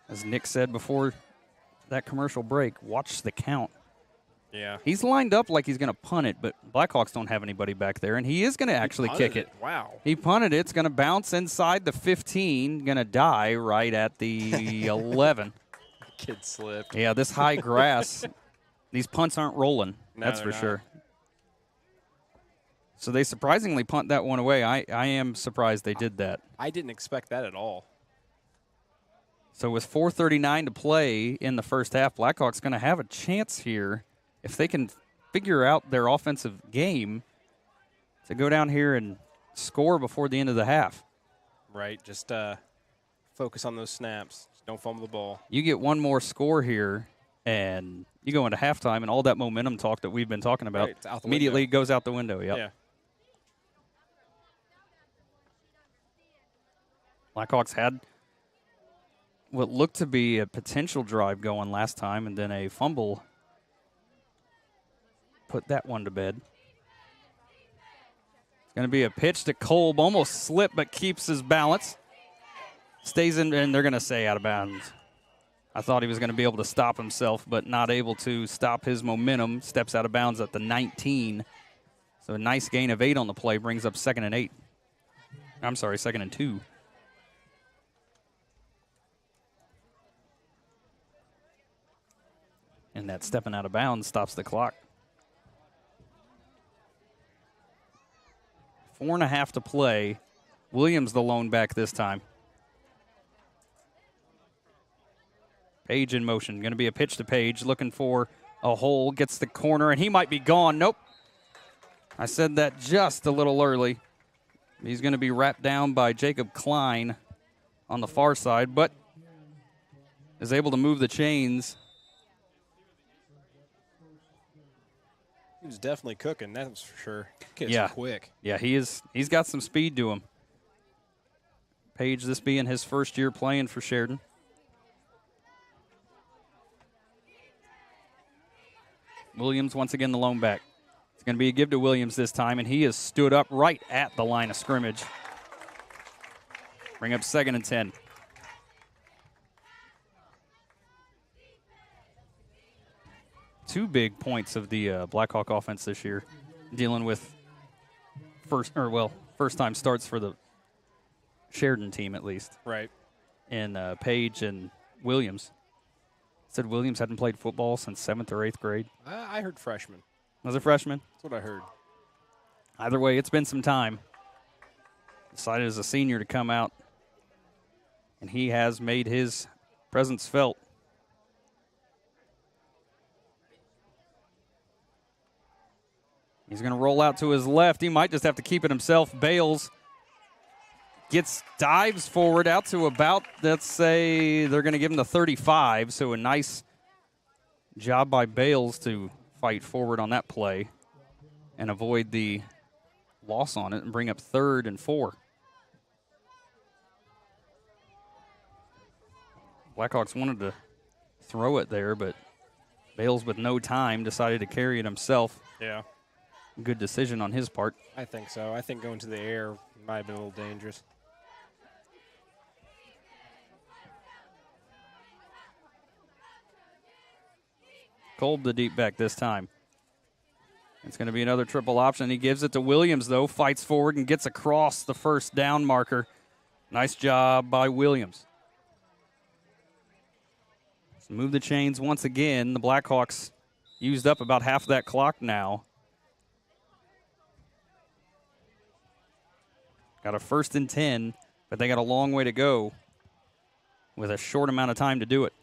As Nick said before that commercial break, watch the count. Yeah. He's lined up like he's going to punt it, but Blackhawks don't have anybody back there, and he is going to actually kick it. Wow. He punted it. It's going to bounce inside the 15, going to die right at the 11. Kid slipped. Yeah, this high grass, these punts aren't rolling. No, that's they're for not. sure. So they surprisingly punt that one away. I am surprised they did that. I didn't expect that at all. So with 4:39 to play in the first half, Blackhawks going to have a chance here if they can figure out their offensive game to go down here and score before the end of the half. Right, just focus on those snaps. Just don't fumble the ball. You get one more score here, and you go into halftime, and all that momentum talk that we've been talking about Right, it's out the immediately window. goes out the window. Yep. Yeah. Blackhawks had what looked to be a potential drive going last time, and then a fumble put that one to bed. It's going to be a pitch to Kolb, almost slipped but keeps his balance. Stays in, and they're going to say out of bounds. I thought he was going to be able to stop himself, but not able to stop his momentum. Steps out of bounds at the 19. So a nice gain of 8 on the play, brings up 2nd and 8. I'm sorry, 2nd and 2. And that stepping out of bounds stops the clock. 4.5 to play. Williams the lone back this time. Page in motion. Going to be a pitch to Page. Looking for a hole. Gets the corner, and he might be gone. Nope. I said that just a little early. He's going to be wrapped down by Jacob Klein on the far side, but is able to move the chains. He was definitely cooking, that's for sure. Kid's Yeah. quick. Yeah, he is. He's got some speed to him. Page, this being his first year playing for Sheridan. Williams once again the lone back. It's going to be a give to Williams this time, and he has stood up right at the line of scrimmage. Bring up 2nd and 10. Two big points of the Blackhawk offense this year, dealing with first-time starts for the Sheridan team at least. Right. In Page and Williams. Said Williams hadn't played football since 7th or 8th grade. I heard freshman. Was a freshman? That's what I heard. Either way, it's been some time. Decided as a senior to come out, and he has made his presence felt. He's going to roll out to his left. He might just have to keep it himself. Bales dives forward out to about, let's say, they're going to give him the 35. So a nice job by Bales to fight forward on that play. and avoid the loss on it and bring up 3rd and 4. Blackhawks wanted to throw it there, but Bales, with no time, decided to carry it himself. Yeah. Good decision on his part. I think so. I think going to the air might have been a little dangerous. Kolb the deep back this time. It's going to be another triple option. He gives it to Williams, though, fights forward and gets across the first down marker. Nice job by Williams. So move the chains once again. The Blackhawks used up about half of that clock now. Got a 1st and 10, but they got a long way to go with a short amount of time to do it.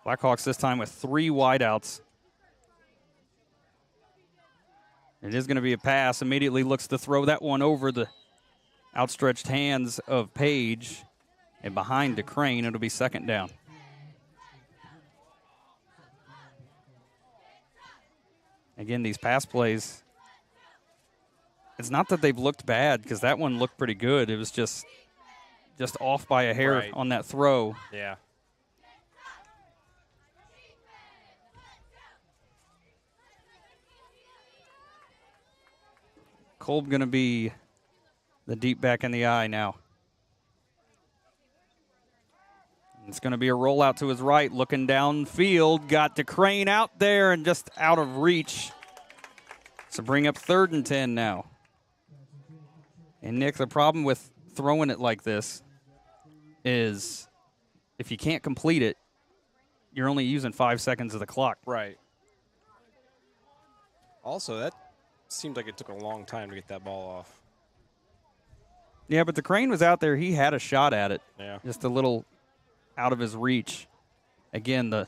Blackhawks this time with 3 wideouts. It is going to be a pass. Immediately looks to throw that one over the outstretched hands of Page and behind DeCrane. It'll be 2nd down. Again, these pass plays, it's not that they've looked bad because that one looked pretty good. It was just off by a hair on that throw. Yeah. Kolb going to be the deep back in the eye now. It's going to be a rollout to his right, looking downfield. Got DeCrane out there and just out of reach. So bring up 3rd and 10 now. And, Nick, the problem with throwing it like this is if you can't complete it, you're only using 5 seconds of the clock. Right. Also, that seemed like it took a long time to get that ball off. Yeah, but DeCrane was out there. He had a shot at it. Yeah. Just a little out of his reach. Again, the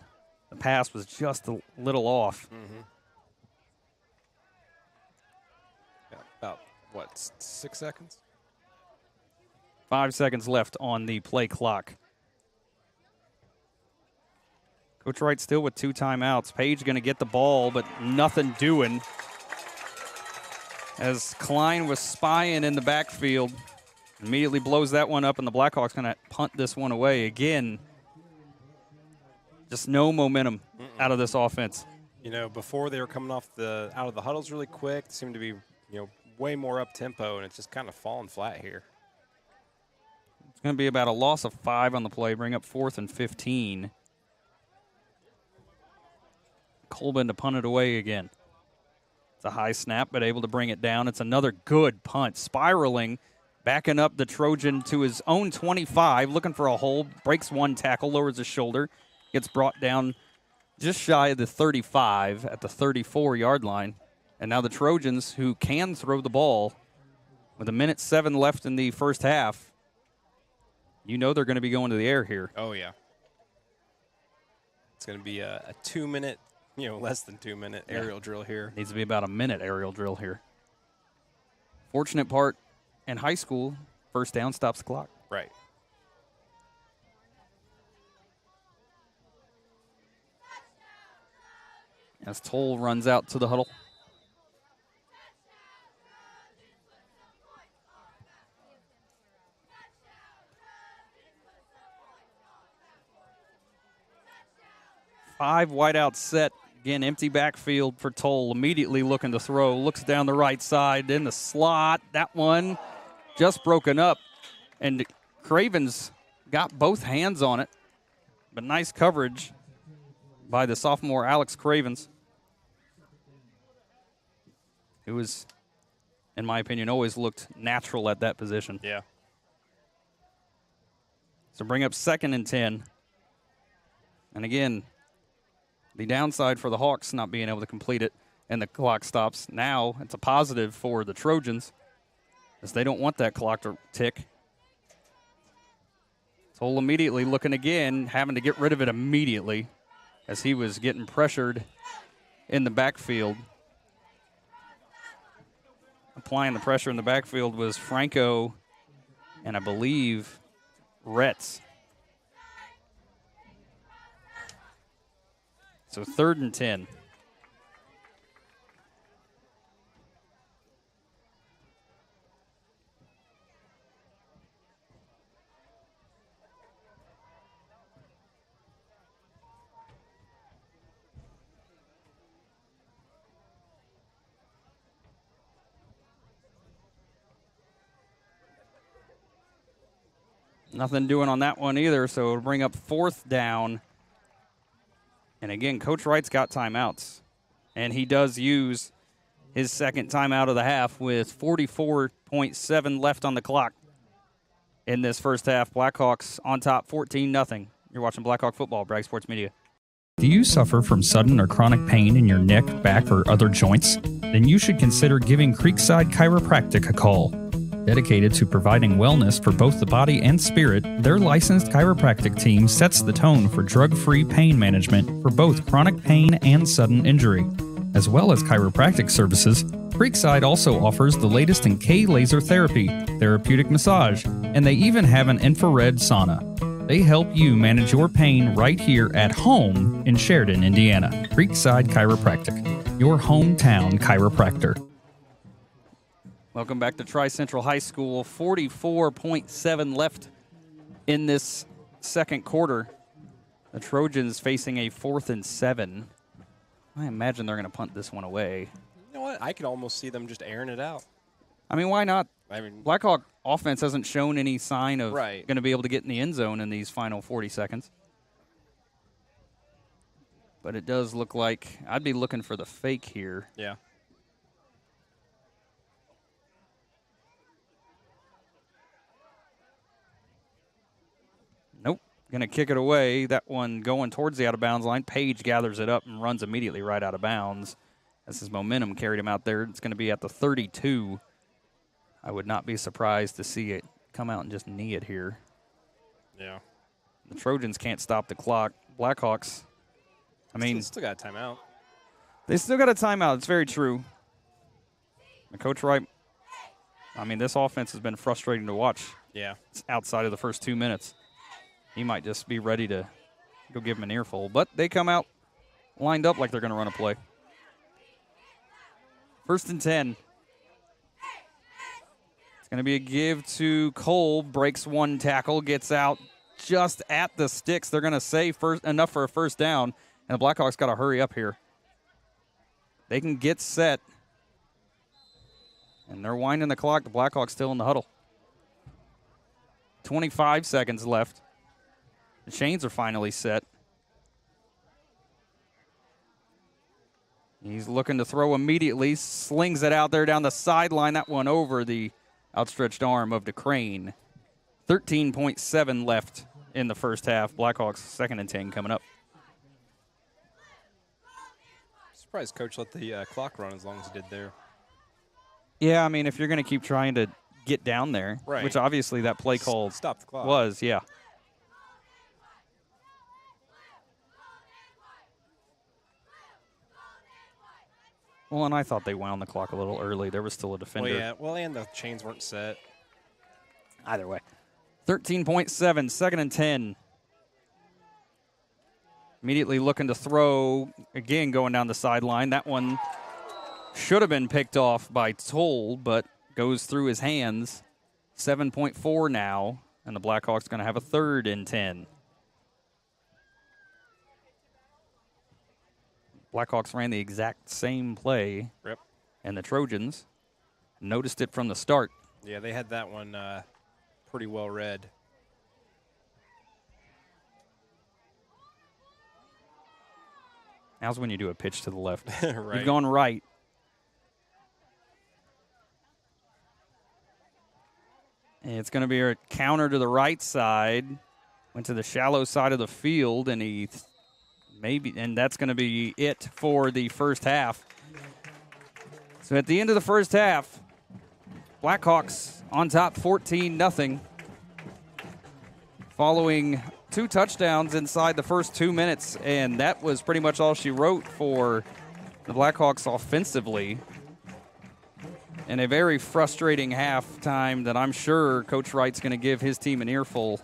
pass was just a little off. Mm-hmm. Yeah, about, 6 seconds? 5 seconds left on the play clock. Coach Wright still with 2 timeouts. Page going to get the ball, but nothing doing. As Klein was spying in the backfield, immediately blows that one up, and the Blackhawks going to punt this one away. Again, just no momentum out of this offense. You know, before they were coming off out of the huddles really quick, they seemed to be, way more up-tempo, and it's just kind of falling flat here. It's going to be about a loss of 5 on the play, bring up 4th and 15. Colbin to punt it away again. It's a high snap, but able to bring it down. It's another good punt. Spiraling, backing up the Trojan to his own 25, looking for a hole. Breaks 1 tackle, lowers his shoulder. Gets brought down just shy of the 35 at the 34-yard line. And now the Trojans, who can throw the ball, with 1:07 left in the first half, you know they're going to be going to the air here. Oh, yeah. It's going to be a 2-minute, less than 2-minute aerial drill here. Needs to be about a minute aerial drill here. Fortunate part in high school, first down stops the clock. Right. As Toll runs out to the huddle. Five wideout set. Again, empty backfield for Toll. Immediately looking to throw. Looks down the right side in the slot. That one just broken up. And Cravens got both hands on it. But nice coverage by the sophomore Alex Cravens, who was, in my opinion, always looked natural at that position. Yeah. So bring up 2nd and 10. And again, the downside for the Hawks not being able to complete it, and the clock stops. Now it's a positive for the Trojans, as they don't want that clock to tick. Toll immediately looking again, having to get rid of it immediately as he was getting pressured in the backfield. Applying the pressure in the backfield was Franco and I believe Retz. So 3rd and 10. Nothing doing on that one either, so it'll bring up 4th down. And again, Coach Wright's got timeouts. And he does use his second timeout of the half with 44.7 left on the clock in this first half. Blackhawks on top 14-0. You're watching Blackhawk football, Bragg Sports Media. Do you suffer from sudden or chronic pain in your neck, back, or other joints? Then you should consider giving Creekside Chiropractic a call. Dedicated to providing wellness for both the body and spirit, their licensed chiropractic team sets the tone for drug-free pain management for both chronic pain and sudden injury. As well as chiropractic services, Creekside also offers the latest in K-laser therapy, therapeutic massage, and they even have an infrared sauna. They help you manage your pain right here at home in Sheridan, Indiana. Creekside Chiropractic, your hometown chiropractor. Welcome back to Tri-Central High School. 44.7 left in this second quarter. The Trojans facing a 4th and 7. I imagine they're going to punt this one away. You know what? I could almost see them just airing it out. I mean, why not? I mean, Blackhawk offense hasn't shown any sign of Right. going to be able to get in the end zone in these final 40 seconds. But it does look like I'd be looking for the fake here. yeah. Nope. Going to kick it away. That one going towards the out-of-bounds line. Page gathers it up and runs immediately right out of bounds. As his momentum carried him out there. It's going to be at the 32. I would not be surprised to see it come out and just knee it here. Yeah. The Trojans can't stop the clock. Blackhawks, I mean, Still got a timeout. they still got a timeout. It's very true. And Coach Wright, I mean, this offense has been frustrating to watch. Yeah. It's outside of the first 2 minutes. He might just be ready to go give him an earful. But they come out lined up like they're going to run a play. 1st and 10. It's going to be a give to Cole. Breaks one tackle, gets out just at the sticks. They're going to say enough for a first down. And the Blackhawks got to hurry up here. They can get set. And they're winding the clock. The Blackhawks still in the huddle. 25 seconds left. The chains are finally set. He's looking to throw immediately. Slings it out there down the sideline. That one over the outstretched arm of DeCrane. 13.7 left in the first half. Blackhawks 2nd and 10 coming up. Surprised Coach let the clock run as long as he did there. Yeah, I mean, if you're going to keep trying to get down there, Right. which obviously that play call Stop the clock. was, yeah. Well, and I thought they wound the clock a little early. There was still a defender. Well, yeah. Well, and the chains weren't set. Either way. 13.7, 2nd and 10. Immediately looking to throw, again going down the sideline. That one should have been picked off by Toll, but goes through his hands. 7.4 now, and the Blackhawks going to have a 3rd and 10. Blackhawks ran the exact same play, Yep. and the Trojans noticed it from the start. Yeah, they had that one pretty well read. Now's when you do a pitch to the left. Right. You've gone right. And it's going to be a counter to the right side. Went to the shallow side of the field, and and that's going to be it for the first half. So at the end of the first half, Blackhawks on top 14-0. Following 2 touchdowns inside the first 2 minutes, and that was pretty much all she wrote for the Blackhawks offensively. And a very frustrating halftime that I'm sure Coach Wright's going to give his team an earful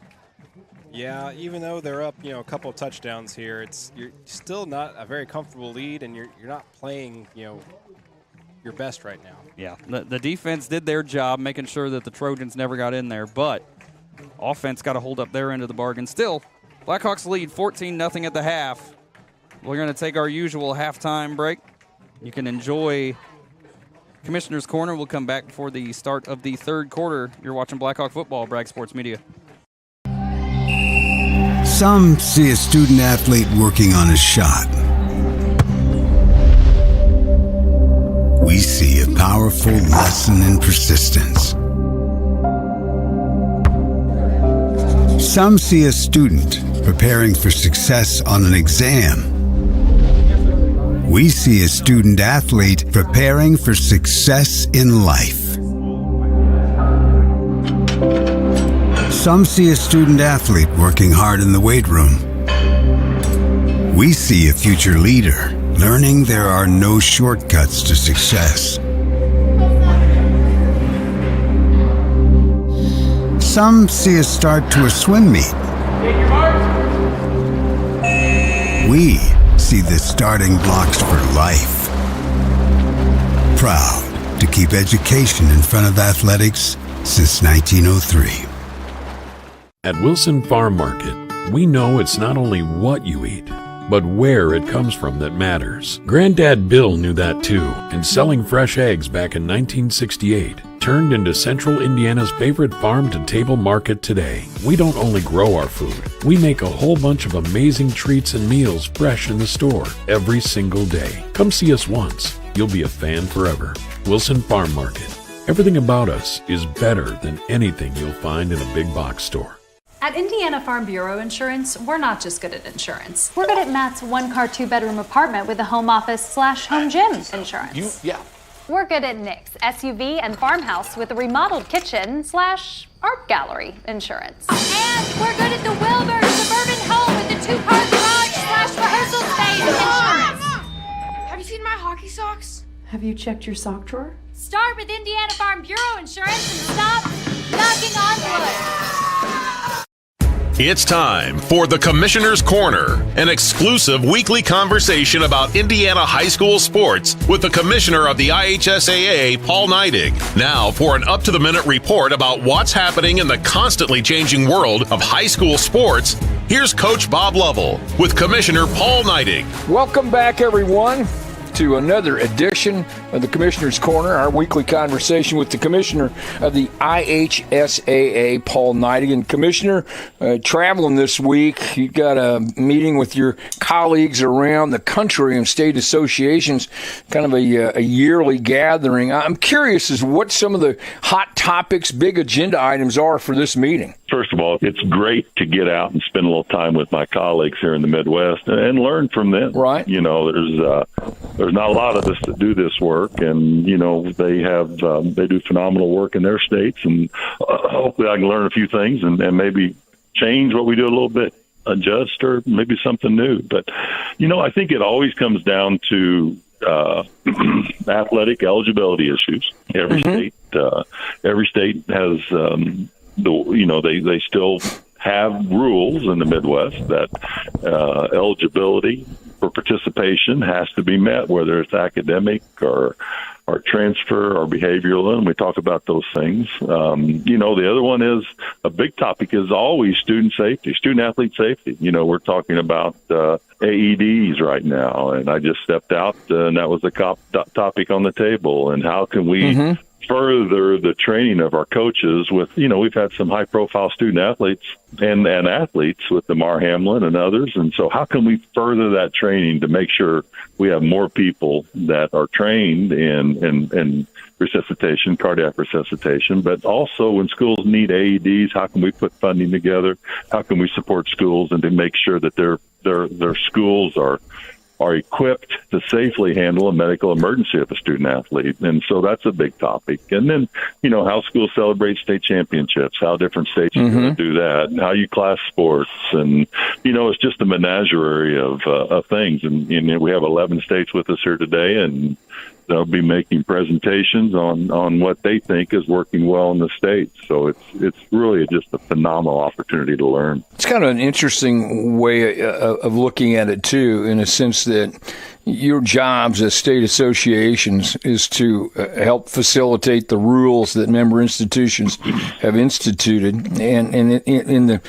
Yeah, even though they're up, a couple of touchdowns here, you're still not a very comfortable lead, and you're not playing, your best right now. Yeah, the defense did their job, making sure that the Trojans never got in there, but offense got to hold up their end of the bargain. Still, Blackhawks lead 14-0 at the half. We're going to take our usual halftime break. You can enjoy Commissioner's Corner. We'll come back before the start of the third quarter. You're watching Blackhawk football, Bragg Sports Media. Some see a student athlete working on a shot. We see a powerful lesson in persistence. Some see a student preparing for success on an exam. We see a student athlete preparing for success in life. Some see a student athlete working hard in the weight room. We see a future leader learning there are no shortcuts to success. Some see a start to a swim meet. We see the starting blocks for life. Proud to keep education in front of athletics since 1903. At Wilson Farm Market, we know it's not only what you eat, but where it comes from that matters. Granddad Bill knew that too, and selling fresh eggs back in 1968 turned into Central Indiana's favorite farm-to-table market today. We don't only grow our food, we make a whole bunch of amazing treats and meals fresh in the store every single day. Come see us once. You'll be a fan forever. Wilson Farm Market. Everything about us is better than anything you'll find in a big box store. At Indiana Farm Bureau Insurance, we're not just good at insurance. We're good at Matt's one-car, two-bedroom apartment with a home office/home gym insurance. We're good at Nick's SUV and farmhouse with a remodeled kitchen/art gallery insurance. And we're good at the Wilbur suburban home with the two-car garage/rehearsal space insurance. Have you seen my hockey socks? Have you checked your sock drawer? Start with Indiana Farm Bureau Insurance and stop knocking on wood. It's time for the Commissioner's Corner, an exclusive weekly conversation about Indiana high school sports with the Commissioner of the IHSAA, Paul Neidig. Now for an up-to-the-minute report about what's happening in the constantly changing world of high school sports, here's Coach Bob Lovell with Commissioner Paul Neidig. Welcome back, everyone, to another edition of the Commissioner's Corner, our weekly conversation with the Commissioner of the IHSAA, Paul Neidig. And Commissioner, traveling this week, you got a meeting with your colleagues around the country and state associations, kind of a yearly gathering. I'm curious as what some of the hot topics, big agenda items are for this meeting. First of all, it's great to get out and spend a little time with my colleagues here in the Midwest and learn from them. Right. There's not a lot of us that do this work, and they do phenomenal work in their states, and hopefully I can learn a few things and maybe change what we do a little bit, adjust, or maybe something new. But I think it always comes down to athletic eligibility issues. Every state has they still have rules in the Midwest that eligibility for participation has to be met, whether it's academic or transfer or behavioral, and we talk about those things. The other one is a big topic is always student safety, student athlete safety. We're talking about AEDs right now, and I just stepped out, and that was the topic on the table. And how can we further the training of our coaches with, we've had some high-profile student athletes and athletes with Damar Hamlin and others. And so how can we further that training to make sure we have more people that are trained in resuscitation, cardiac resuscitation, but also when schools need AEDs, how can we put funding together? How can we support schools and to make sure that their schools are equipped to safely handle a medical emergency of a student athlete? And so that's a big topic. And then, how schools celebrate state championships, how different states are going to do that, and how you class sports. And, it's just a menagerie of things. And we have 11 states with us here today, and they'll be making presentations on what they think is working well in the state. So it's really just a phenomenal opportunity to learn. It's kind of an interesting way of looking at it, too, in a sense that your jobs as state associations is to help facilitate the rules that member institutions have instituted. And in the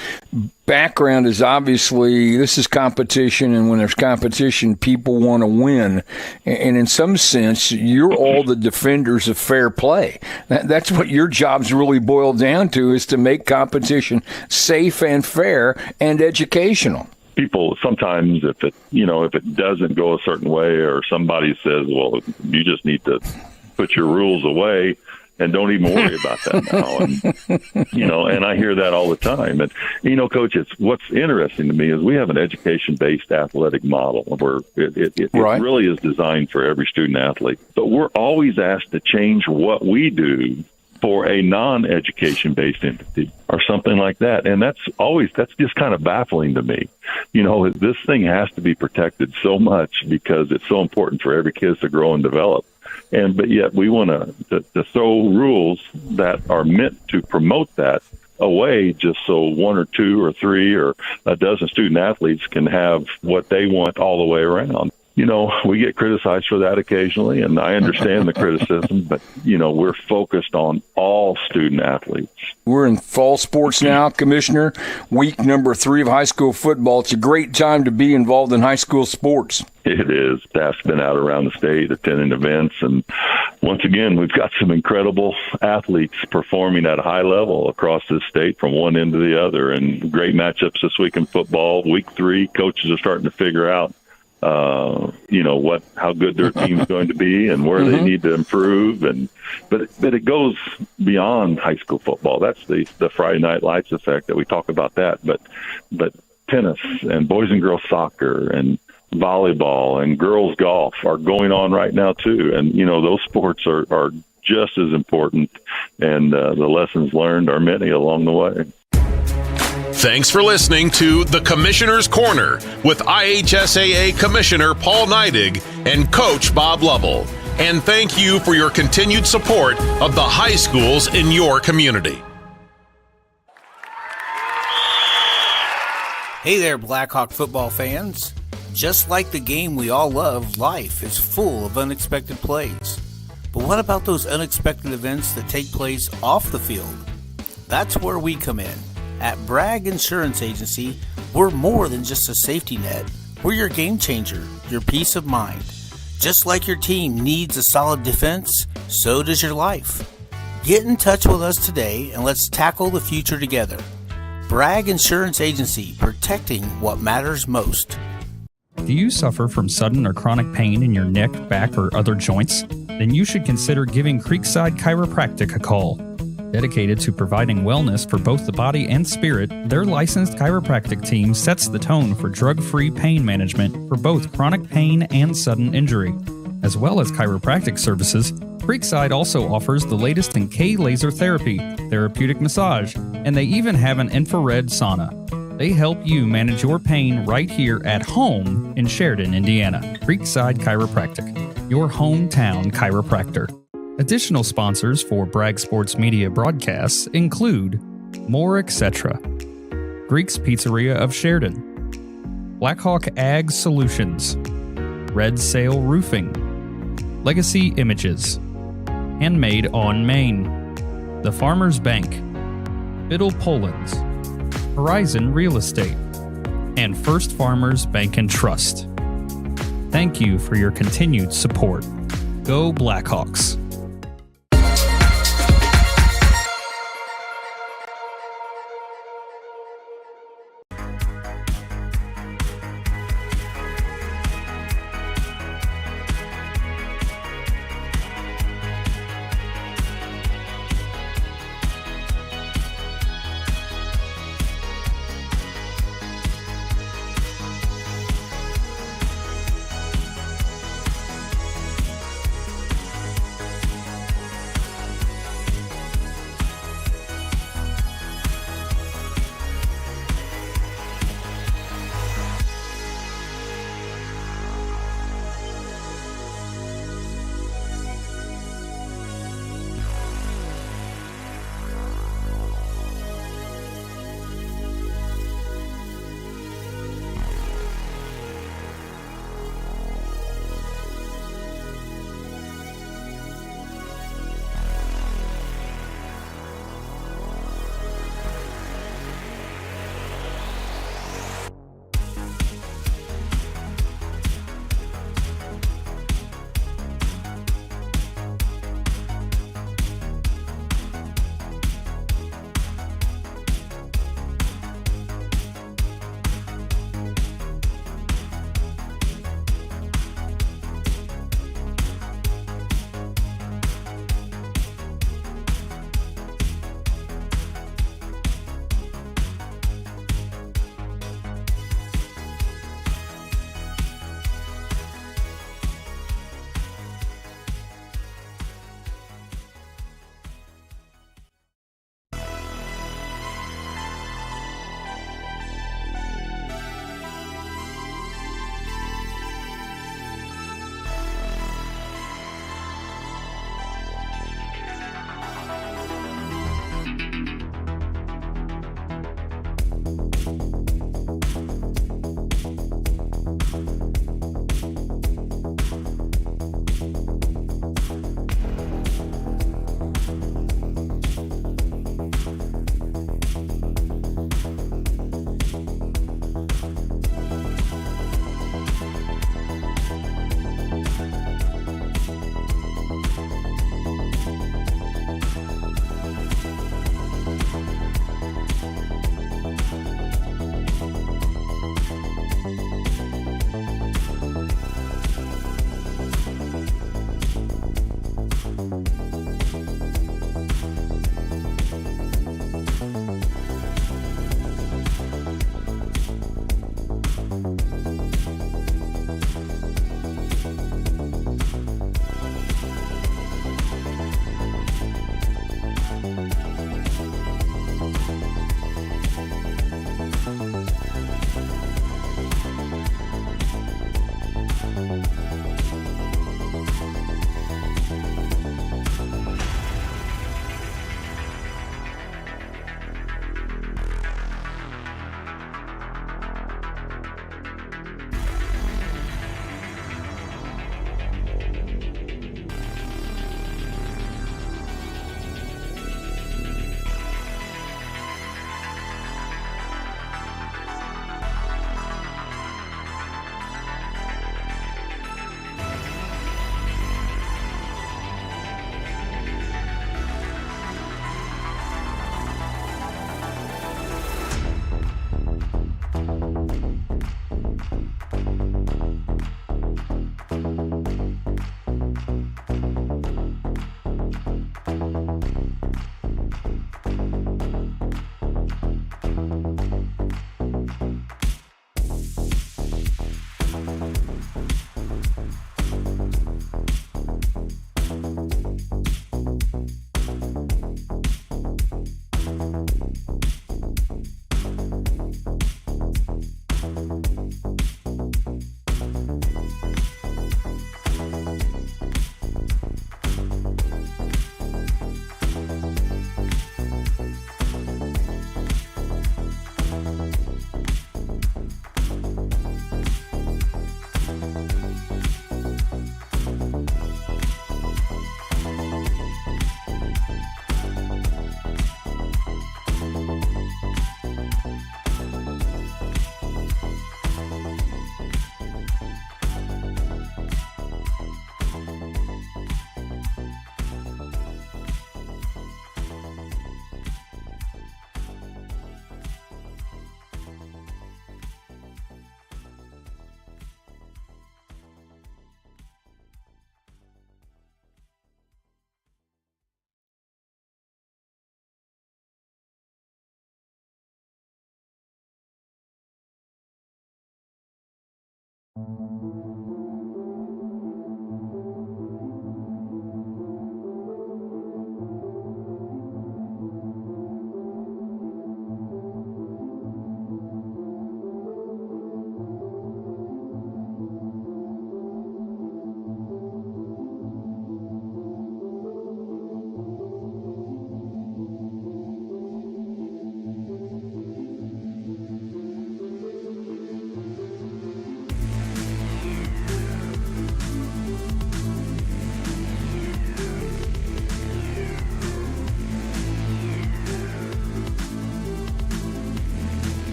background is obviously this is competition, and when there's competition, people want to win. And in some sense, you're all the defenders of fair play. That's what your job's really boiled down to, is to make competition safe and fair and educational. People sometimes, if it doesn't go a certain way, or somebody says, well, you just need to put your rules away and don't even worry about that now. And I hear that all the time. And, Coach, what's interesting to me is we have an education-based athletic model where it really is designed for every student athlete. But we're always asked to change what we do for a non-education-based entity or something like that. And that's just kind of baffling to me. This thing has to be protected so much because it's so important for every kid to grow and develop. But yet we want to throw rules that are meant to promote that away just so one or two or three or a dozen student athletes can have what they want all the way around. We get criticized for that occasionally, and I understand the criticism, but, we're focused on all student athletes. We're in fall sports now, Commissioner. Week number 3 of high school football. It's a great time to be involved in high school sports. It is. Staff's been out around the state attending events, and once again, we've got some incredible athletes performing at a high level across this state from one end to the other, and great matchups this week in football. Week 3, coaches are starting to figure out how good their team's going to be and where they need to improve. But it goes beyond high school football. That's the Friday Night Lights effect that we talk about that. But tennis and boys and girls soccer and volleyball and girls golf are going on right now too. And, those sports are just as important. And the lessons learned are many along the way. Thanks for listening to The Commissioner's Corner with IHSAA Commissioner Paul Neidig and Coach Bob Lovell. And thank you for your continued support of the high schools in your community. Hey there, Blackhawk football fans. Just like the game we all love, life is full of unexpected plays. But what about those unexpected events that take place off the field? That's where we come in. At Bragg Insurance Agency, we're more than just a safety net. We're your game changer, your peace of mind. Just like your team needs a solid defense, so does your life. Get in touch with us today and let's tackle the future together. Bragg Insurance Agency, protecting what matters most. Do you suffer from sudden or chronic pain in your neck, back, or other joints? Then you should consider giving Creekside Chiropractic a call. Dedicated to providing wellness for both the body and spirit, their licensed chiropractic team sets the tone for drug-free pain management for both chronic pain and sudden injury. As well as chiropractic services, Creekside also offers the latest in K-laser therapy, therapeutic massage, and they even have an infrared sauna. They help you manage your pain right here at home in Sheridan, Indiana. Creekside Chiropractic, your hometown chiropractor. Additional sponsors for Bragg Sports Media broadcasts include More Etc., Greek's Pizzeria of Sheridan, Blackhawk Ag Solutions, Red Sail Roofing, Legacy Images, Handmade on Maine, The Farmers Bank, Biddle Poland's, Horizon Real Estate, and First Farmers Bank and Trust. Thank you for your continued support. Go Blackhawks!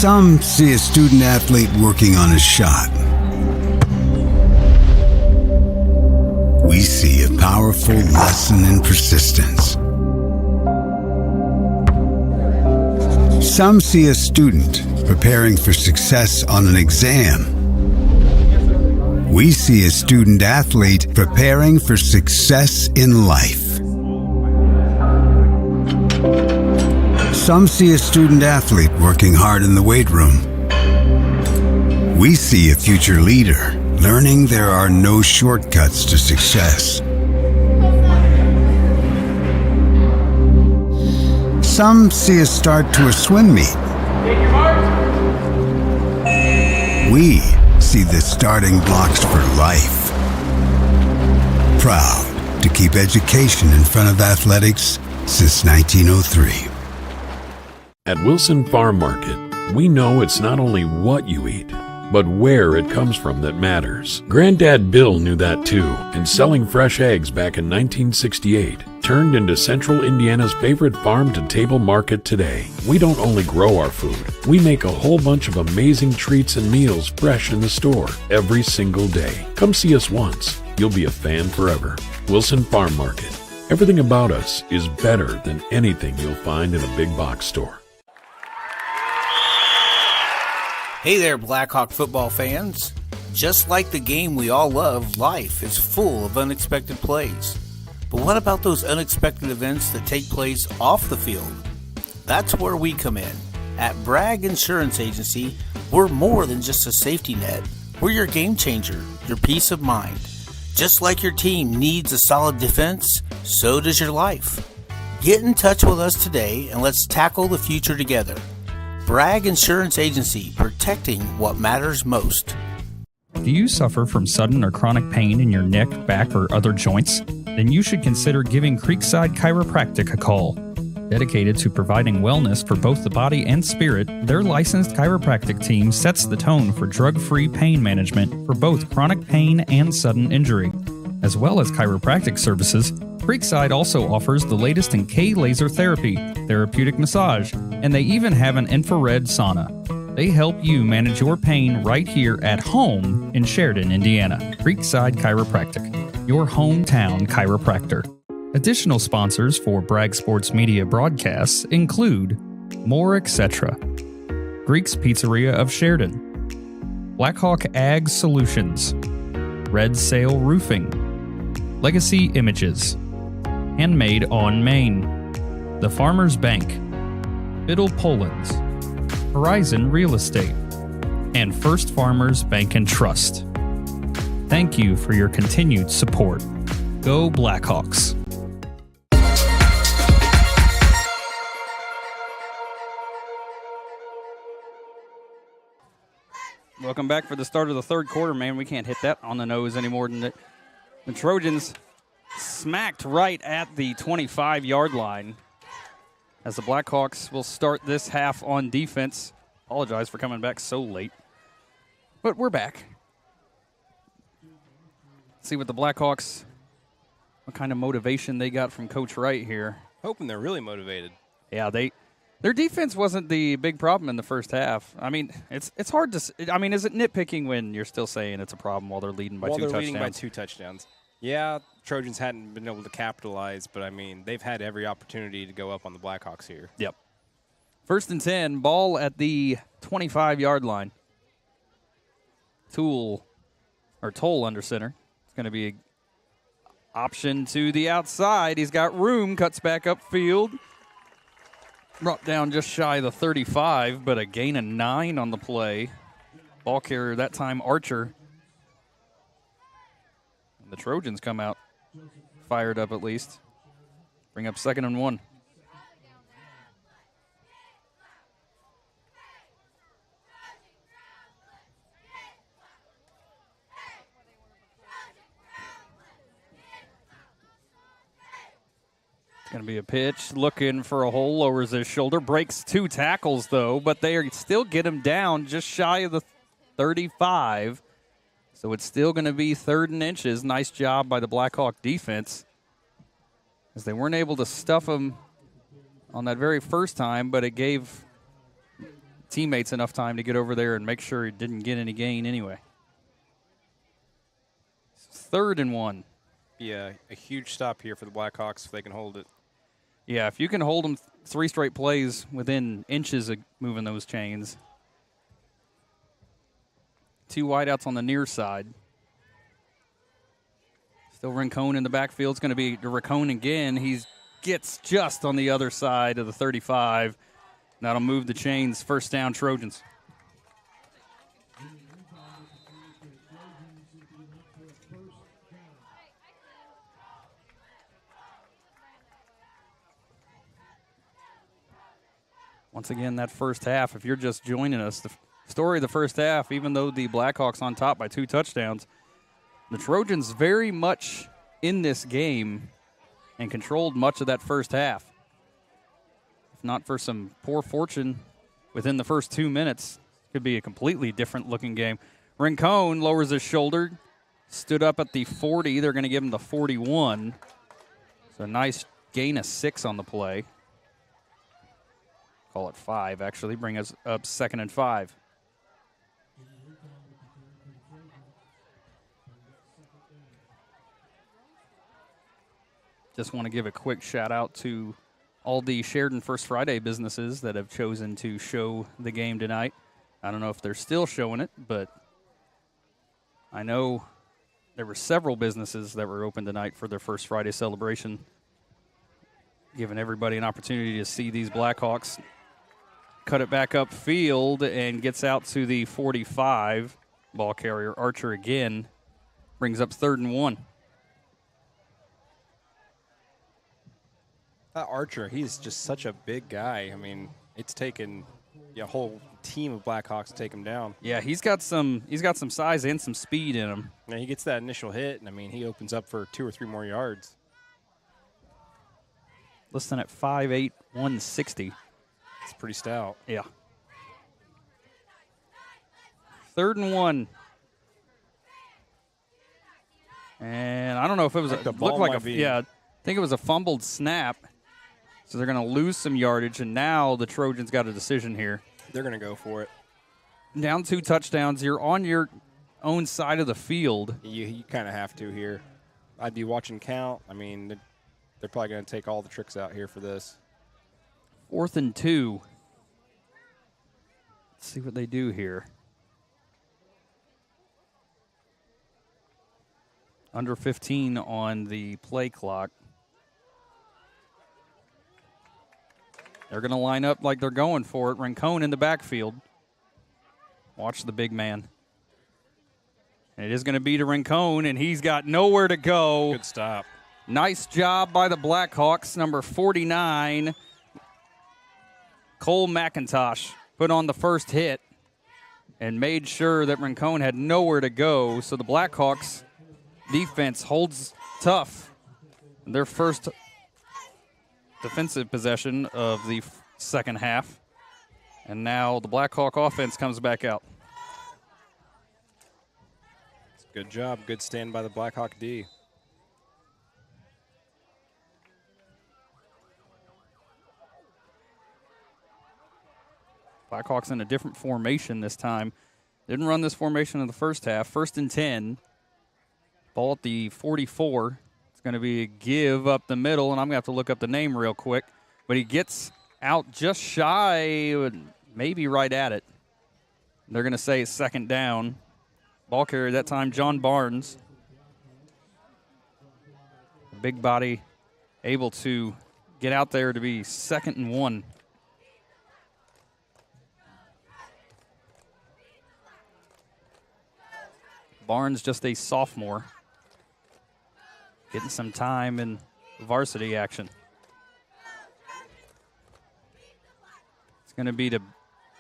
Some see a student athlete working on a shot. We see a powerful lesson in persistence. Some see a student preparing for success on an exam. We see a student athlete preparing for success in life. Some see a student athlete working hard in the weight room. We see a future leader learning there are no shortcuts to success. Some see a start to a swim meet. We see the starting blocks for life. Proud to keep education in front of athletics since 1903. At Wilson Farm Market, we know it's not only what you eat, but where it comes from that matters. Granddad Bill knew that too, and selling fresh eggs back in 1968 turned into Central Indiana's favorite farm-to-table market today. We don't only grow our food, we make a whole bunch of amazing treats and meals fresh in the store every single day. Come see us once. You'll be a fan forever. Wilson Farm Market. Everything about us is better than anything you'll find in a big box store. Hey there, Blackhawk football fans. Just like the game we all love, life is full of unexpected plays. But what about those unexpected events that take place off the field? That's where we come in. At Bragg Insurance Agency, we're more than just a safety net. We're your game changer, your peace of mind. Just like your team needs a solid defense, so does your life. Get in touch with us today and let's tackle the future together. Bragg Insurance Agency, protecting what matters most. Do you suffer from sudden or chronic pain in your neck, back, or other joints? Then you should consider giving Creekside Chiropractic a call. Dedicated to providing wellness for both the body and spirit, their licensed chiropractic team sets the tone for drug-free pain management for both chronic pain and sudden injury. As well as chiropractic services, Creekside also offers the latest in K-laser therapy, therapeutic massage, and they even have an infrared sauna. They help you manage your pain right here at home in Sheridan, Indiana. Creekside Chiropractic, your hometown chiropractor. Additional sponsors for Bragg Sports Media broadcasts include More Etc., Greek's Pizzeria of Sheridan, Blackhawk Ag Solutions, Red Sail Roofing, Legacy Images, Handmade on Maine, The Farmers Bank, Biddle Poland's, Horizon Real Estate, and First Farmers Bank and Trust. Thank you for your continued support. Go Blackhawks! Welcome back for the start of the third quarter, man. We can't hit that on the nose any more than that. The Trojans smacked right at the 25-yard line as the Blackhawks will start this half on defense. Apologize for coming back so late, but we're back. See what the Blackhawks, what kind of motivation they got from Coach Wright here. Hoping they're really motivated. Yeah, their defense wasn't the big problem in the first half. I mean, it's hard to. I mean, is it nitpicking when you're still saying it's a problem while they're leading by two touchdowns? While they're leading by 2 touchdowns. Yeah, Trojans hadn't been able to capitalize, but I mean, they've had every opportunity to go up on the Blackhawks here. Yep. 1st and 10, ball at the 25-yard line. Toll under center. It's going to be an option to the outside. He's got room, cuts back upfield. Brought down just shy of the 35, but a gain of 9 on the play. Ball carrier that time, Archer. And the Trojans come out fired up at least. Bring up 2nd and 1. Going to be a pitch, looking for a hole, lowers his shoulder, breaks 2 tackles though, but they still get him down just shy of the 35. So it's still going to be 3rd and inches. Nice job by the Blackhawk defense, as they weren't able to stuff him on that very first time, but it gave teammates enough time to get over there and make sure he didn't get any gain anyway. 3rd and 1. Yeah, a huge stop here for the Blackhawks if they can hold it. Yeah, if you can hold them 3 straight plays within inches of moving those chains. 2 wideouts on the near side. Still Rincon in the backfield. It's going to be Rincon again. He gets just on the other side of the 35. That'll move the chains. First down, Trojans. Once again, that first half, if you're just joining us, the story of the first half, even though the Blackhawks on top by 2 touchdowns, the Trojans very much in this game and controlled much of that first half. If not for some poor fortune within the first 2 minutes, it could be a completely different looking game. Rincon lowers his shoulder, stood up at the 40. They're going to give him the 41. So a nice gain of 6 on the play. Call it 5, actually. Bring us up 2nd and 5. Just want to give a quick shout out to all the Sheridan First Friday businesses that have chosen to show the game tonight. I don't know if they're still showing it, but I know there were several businesses that were open tonight for their First Friday celebration, giving everybody an opportunity to see these Blackhawks cut it back upfield and gets out to the 45. Ball carrier Archer again brings up 3rd and 1. Archer, he's just such a big guy. I mean, it's taken a whole team of Blackhawks to take him down. Yeah, he's got some size and some speed in him. Yeah, he gets that initial hit, and I mean, he opens up for 2 or 3 more yards. Listing at 5'8", 160. It's pretty stout. Yeah. 3rd and 1. And I don't know if it was I think it was a fumbled snap. So they're going to lose some yardage, and now the Trojans got a decision here. They're going to go for it. Down 2 touchdowns. You're on your own side of the field. You kind of have to here. I'd be watching count. I mean, they're probably going to take all the tricks out here for this. 4th and 2. Let's see what they do here. Under 15 on the play clock. They're going to line up like they're going for it. Rincon in the backfield. Watch the big man. And it is going to be to Rincon, and he's got nowhere to go. Good stop. Nice job by the Blackhawks. Number 49, Cole McIntosh, put on the first hit and made sure that Rincon had nowhere to go. So the Blackhawks defense holds tough. Their first defensive possession of the second half. And now the Blackhawk offense comes back out. Good job. Good stand by the Blackhawk D. Blackhawks in a different formation this time. Didn't run this formation in the first half. 1st and 10. Ball at the 44. It's going to be a give up the middle, and I'm going to have to look up the name real quick. But he gets out just shy, maybe right at it. They're going to say it's 2nd down. Ball carrier that time, John Barnes. Big body, able to get out there to be 2nd and 1. Barnes just a sophomore. Getting some time in varsity action. It's going to be to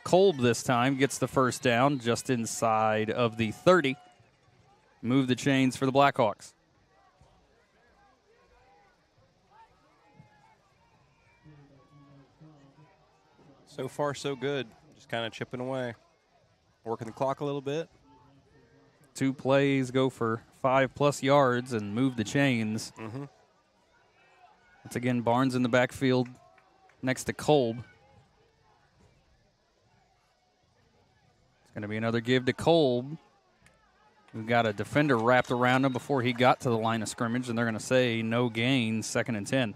Kolb this time. Gets the first down just inside of the 30. Move the chains for the Blackhawks. So far, so good. Just kind of chipping away. Working the clock a little bit. 2 plays, go for 5+ yards and move the chains. Mm-hmm. Once again, Barnes in the backfield next to Kolb. Going to be another give to Kolb. We've got a defender wrapped around him before he got to the line of scrimmage, and they're going to say no gain, 2nd and 10.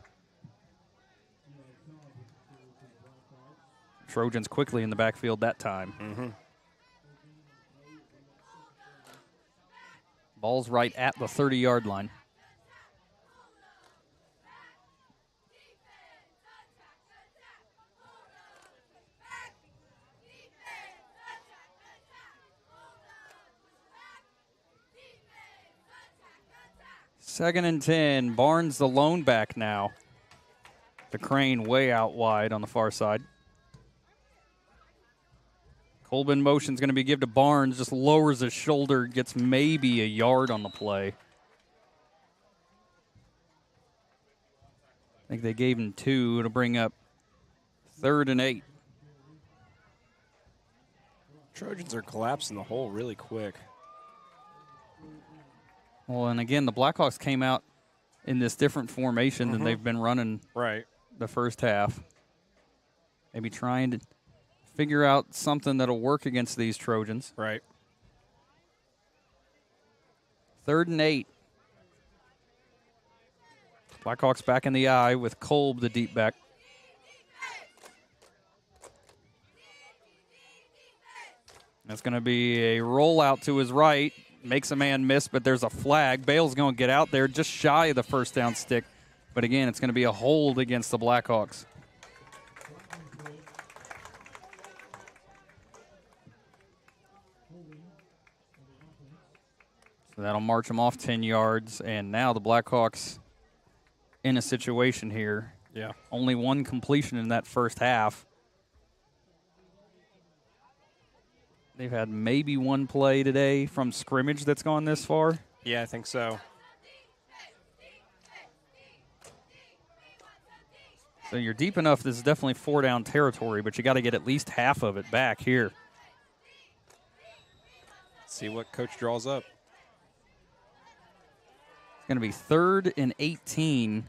Trojans quickly in the backfield that time. Mm-hmm. Ball's right at the 30-yard line. Second and 10. Barnes the lone back now. The Crane way out wide on the far side. Colbin motion's going to be given to Barnes. Just lowers his shoulder, gets maybe a yard on the play. I think they gave him 2 to bring up 3rd and 8. Trojans are collapsing the hole really quick. Well, and again, the Blackhawks came out in this different formation than they've been running the first half. Maybe trying to figure out something that'll work against these Trojans. Right. 3rd and 8. Blackhawks back in the eye with Kolb, the deep back. That's going to be a rollout to his right. Makes a man miss, but there's a flag. Bale's going to get out there just shy of the first down stick. But again, it's going to be a hold against the Blackhawks. So that'll march them off 10 yards. And now the Blackhawks in a situation here. Yeah. Only 1 completion in that first half. They've had maybe 1 play today from scrimmage that's gone this far. Yeah, I think so. So you're deep enough. This is definitely 4-down territory, but you got to get at least half of it back here. See what coach draws up. It's going to be 3rd and 18.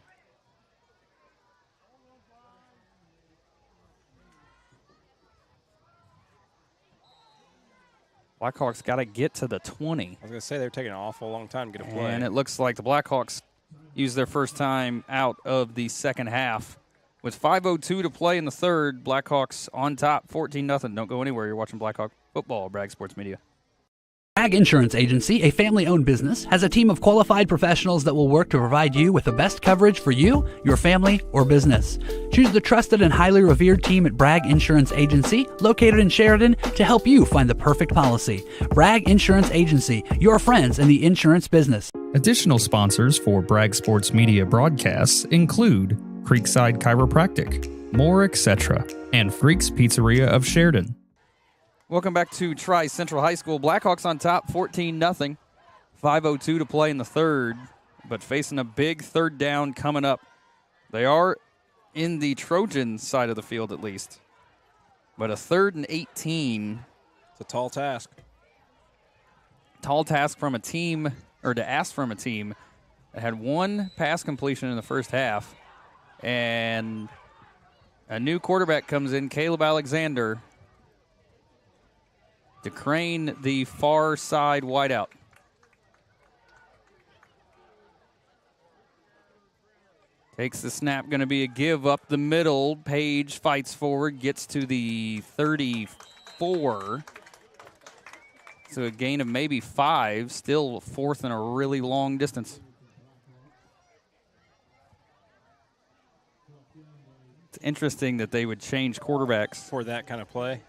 Blackhawks got to get to the 20. I was going to say they're taking an awful long time to get a play. And it looks like the Blackhawks used their first time out of the second half. With 5:02 to play in the third, Blackhawks on top, 14-0. Don't go anywhere. You're watching Blackhawk football, Bragg Sports Media. Bragg Insurance Agency, a family-owned business, has a team of qualified professionals that will work to provide you with the best coverage for you, your family, or business. Choose the trusted and highly revered team at Bragg Insurance Agency, located in Sheridan, to help you find the perfect policy. Bragg Insurance Agency, your friends in the insurance business. Additional sponsors for Bragg Sports Media broadcasts include Creekside Chiropractic, More Etc., and Freaks Pizzeria of Sheridan. Welcome back to Tri-Central High School. Blackhawks on top, 14-0. 5:02 to play in the third, but facing a big third down coming up. They are in the Trojan side of the field at least. But a 3rd and 18. It's a tall task. Tall task from a team, or to ask from a team that had 1 pass completion in the first half. And a new quarterback comes in, Caleb Alexander, to Crane the far side wideout. Takes the snap, going to be a give up the middle. Page fights forward, gets to the 34. So a gain of maybe 5, still 4th in a really long distance. It's interesting that they would change quarterbacks for that kind of play.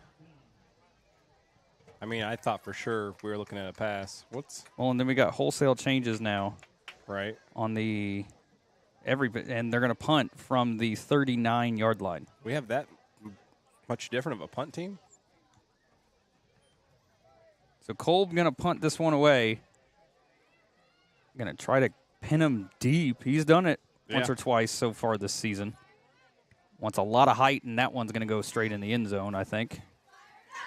I mean, I thought for sure we were looking at a pass. Well, and then we got wholesale changes now. Right. On the and they're going to punt from the 39-yard line. We have that much different of a punt team? So Kolb going to punt this one away. Going to try to pin him deep. He's done it once or twice so far this season. Wants a lot of height, and that one's going to go straight in the end zone, I think.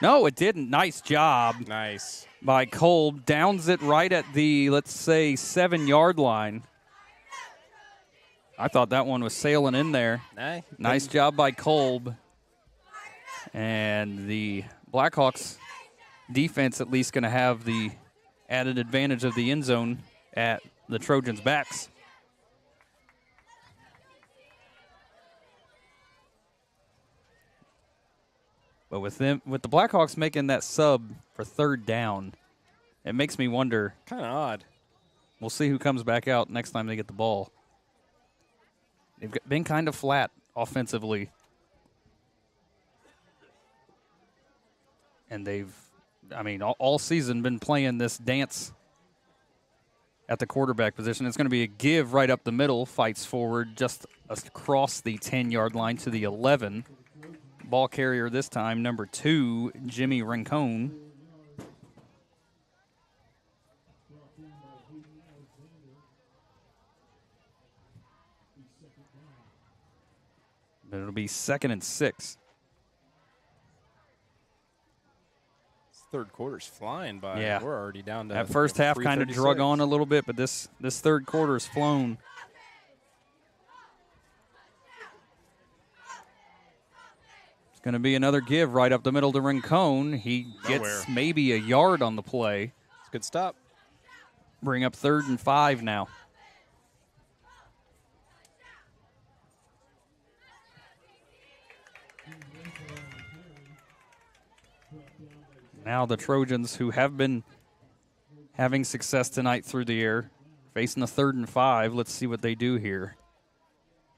No, it didn't. Nice job. Nice. By Kolb. Downs it right at the, let's say, 7-yard line. I thought that one was sailing in there. Nice job by Kolb. And the Blackhawks defense at least going to have the added advantage of the end zone at the Trojans' backs. But with the Blackhawks making that sub for third down, it makes me wonder. Kind of odd. We'll see who comes back out next time they get the ball. They've been kind of flat offensively. And they've, all season been playing this dance at the quarterback position. It's going to be a give right up the middle, fights forward just across the 10-yard line to the 11. Ball carrier this time, number 2, Jimmy Rincon. But it'll be 2nd and 6. Third quarter's flying by. Yeah. We're already down to that first half kind of drug on a little bit, but this third quarter's flown. It's going to be another give right up the middle to Rincon. He gets maybe a yard on the play. It's a good stop. Bring up 3rd and 5 now. Now the Trojans, who have been having success tonight through the air, facing a 3rd and 5. Let's see what they do here.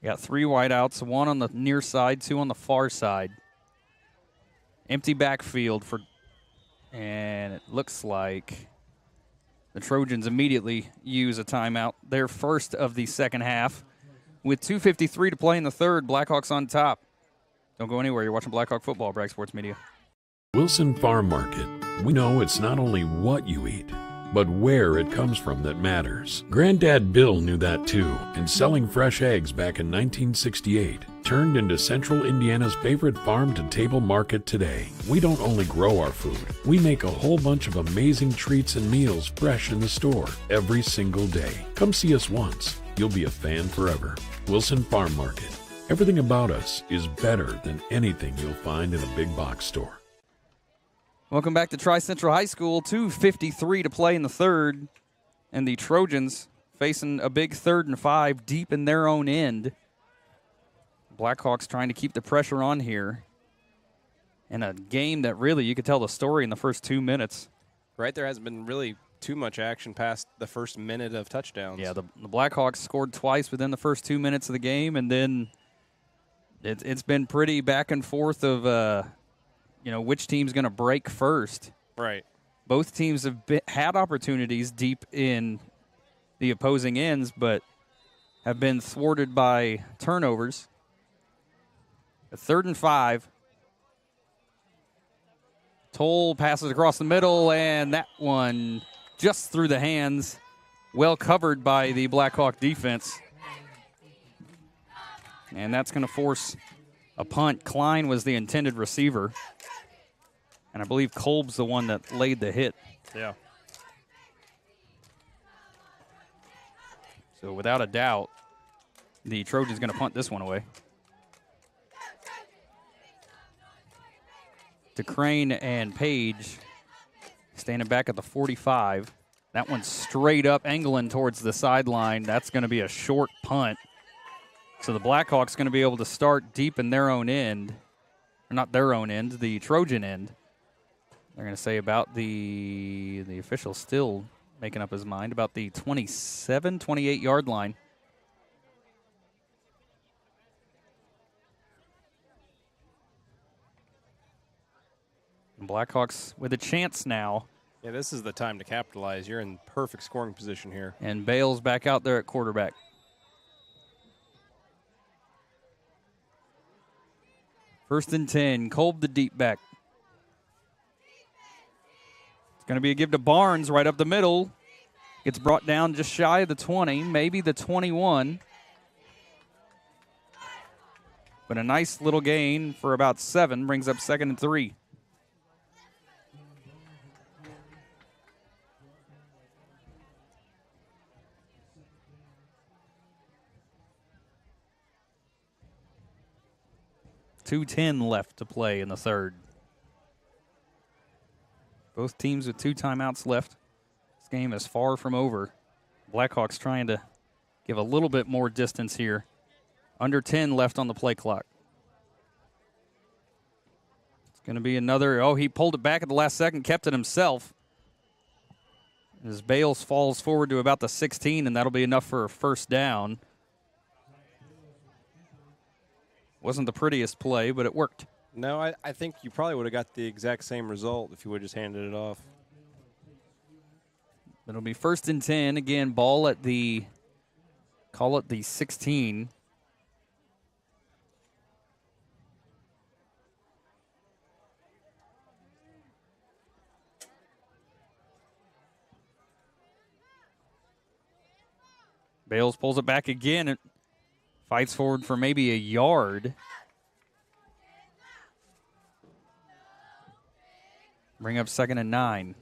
Got 3 wideouts, 1 on the near side, 2 on the far side. Empty backfield and it looks like the Trojans immediately use a timeout. Their first of the second half. With 2:53 to play in the third, Blackhawks on top. Don't go anywhere. You're watching Blackhawk football, Bragg Sports Media. Wilson Farm Market. We know it's not only what you eat, but where it comes from that matters. Granddad Bill knew that too, and selling fresh eggs back in 1968 turned into Central Indiana's favorite farm-to-table market today. We don't only grow our food, we make a whole bunch of amazing treats and meals fresh in the store every single day. Come see us once. You'll be a fan forever. Wilson Farm Market. Everything about us is better than anything you'll find in a big box store. Welcome back to Tri-Central High School. 2:53 to play in the third. And the Trojans facing a big 3rd and 5 deep in their own end. Blackhawks trying to keep the pressure on here. In a game that really, you could tell the story in the first 2 minutes. Right, there hasn't been really too much action past the first minute of touchdowns. Yeah, the Blackhawks scored twice within the first 2 minutes of the game, and then it's been pretty back and forth of which team's going to break first. Right. Both teams have had opportunities deep in the opposing ends, but have been thwarted by turnovers. A 3rd and 5. Toll passes across the middle, and that one just through the hands. Well covered by the Blackhawk defense. And that's going to force a punt. Klein was the intended receiver. And I believe Kolb's the one that laid the hit. Yeah. So without a doubt, the Trojans going to punt this one away. To Crane and Page, standing back at the 45. That one's straight up, angling towards the sideline. That's going to be a short punt. So the Blackhawks going to be able to start deep in their own end. Or not their own end, the Trojan end. They're going to say about the official still making up his mind, about the 27, 28-yard line. And Blackhawks with a chance now. Yeah, this is the time to capitalize. You're in perfect scoring position here. And Bale's back out there at quarterback. First and 10, Kolb the deep back. Going to be a give to Barnes right up the middle. Gets brought down just shy of the 20, maybe the 21. But a nice little gain for about 7, brings up 2nd and 3. .210 left to play in the third. Both teams with 2 timeouts left. This game is far from over. Blackhawks trying to give a little bit more distance here. Under 10 left on the play clock. It's going to be another. Oh, he pulled it back at the last second, kept it himself. As Bales falls forward to about the 16, and that'll be enough for a first down. Wasn't the prettiest play, but it worked. No, I think you probably would have got the exact same result if you would have just handed it off. It'll be 1st and 10. Again, ball at the, call it the 16. Bales pulls it back again and fights forward for maybe a yard. Bring up 2nd and 9.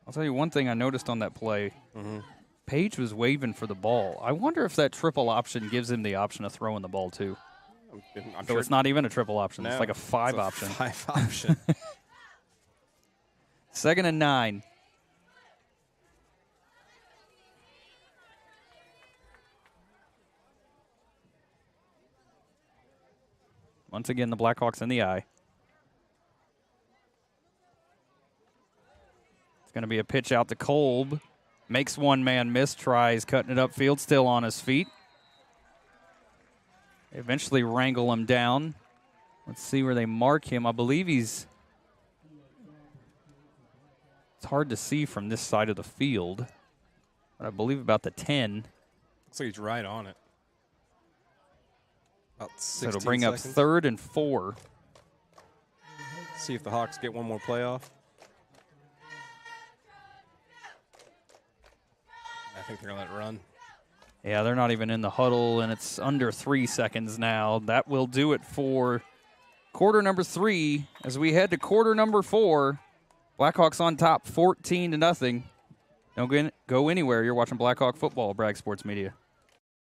I'll tell you one thing I noticed on that play. Page was waving for the ball. I wonder if that triple option gives him the option of throwing the ball too. I'm So sure it's not even a triple option. No, it's like a 5 option. 5 option. 2nd and 9. Once again, the Blackhawks in the eye. It's going to be a pitch out to Kolb. Makes one man miss, tries cutting it upfield, still on his feet. Eventually wrangle him down. Let's see where they mark him. I believe it's hard to see from this side of the field, but I believe about the 10. Looks like he's right on it. About 16 So it'll bring seconds. up 3rd and 4. See if the Hawks get one more play off. I think they're going to let it run. Yeah, they're not even in the huddle, and it's under 3 seconds now. That will do it for quarter number 3. As we head to quarter number 4, Blackhawks on top 14-0. Don't go anywhere. You're watching Blackhawk football, Bragg Sports Media.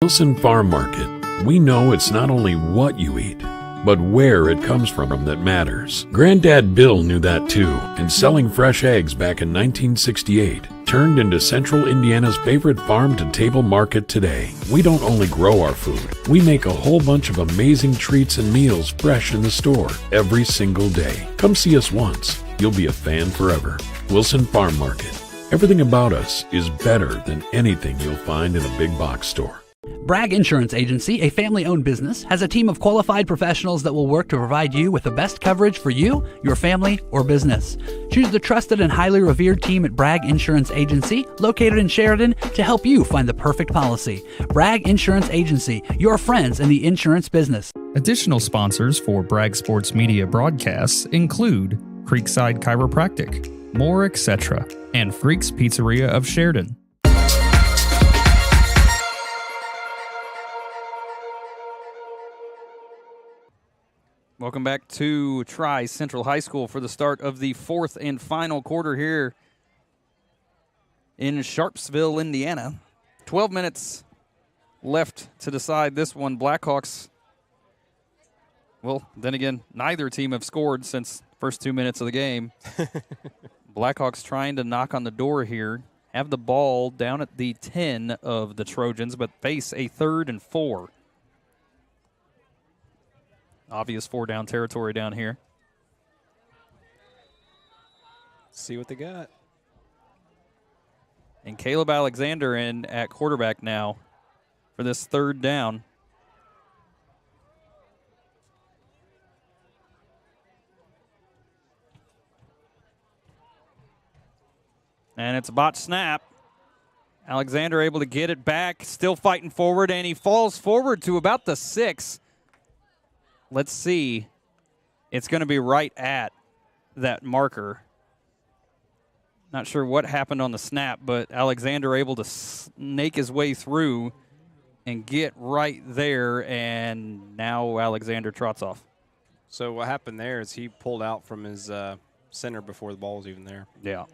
Wilson Farm Market. We know it's not only what you eat, but where it comes from that matters. Granddad Bill knew that too, and selling fresh eggs back in 1968 turned into Central Indiana's favorite farm-to-table market today. We don't only grow our food, we make a whole bunch of amazing treats and meals fresh in the store every single day. Come see us once. You'll be a fan forever. Wilson Farm Market. Everything about us is better than anything you'll find in a big box store. Bragg Insurance Agency, a family-owned business, has a team of qualified professionals that will work to provide you with the best coverage for you, your family, or business. Choose the trusted and highly revered team at Bragg Insurance Agency, located in Sheridan, to help you find the perfect policy. Bragg Insurance Agency, your friends in the insurance business. Additional sponsors for Bragg Sports Media broadcasts include Creekside Chiropractic, More Etc., and Freaks Pizzeria of Sheridan. Welcome back to Tri-Central High School for the start of the 4th and final quarter here in Sharpsville, Indiana. 12 minutes left to decide this one. Blackhawks, well, then again, neither team have scored since first 2 minutes of the game. Blackhawks trying to knock on the door here, have the ball down at the 10 of the Trojans, but face a 3rd and 4. Obvious 4-down territory down here. See what they got. And Caleb Alexander in at quarterback now for this 3rd down. And it's a botched snap. Alexander able to get it back, still fighting forward, and he falls forward to about the 6. Let's see. It's going to be right at that marker. Not sure what happened on the snap, but Alexander able to snake his way through and get right there, and now Alexander trots off. So what happened there is he pulled out from his center before the ball was even there. Yeah.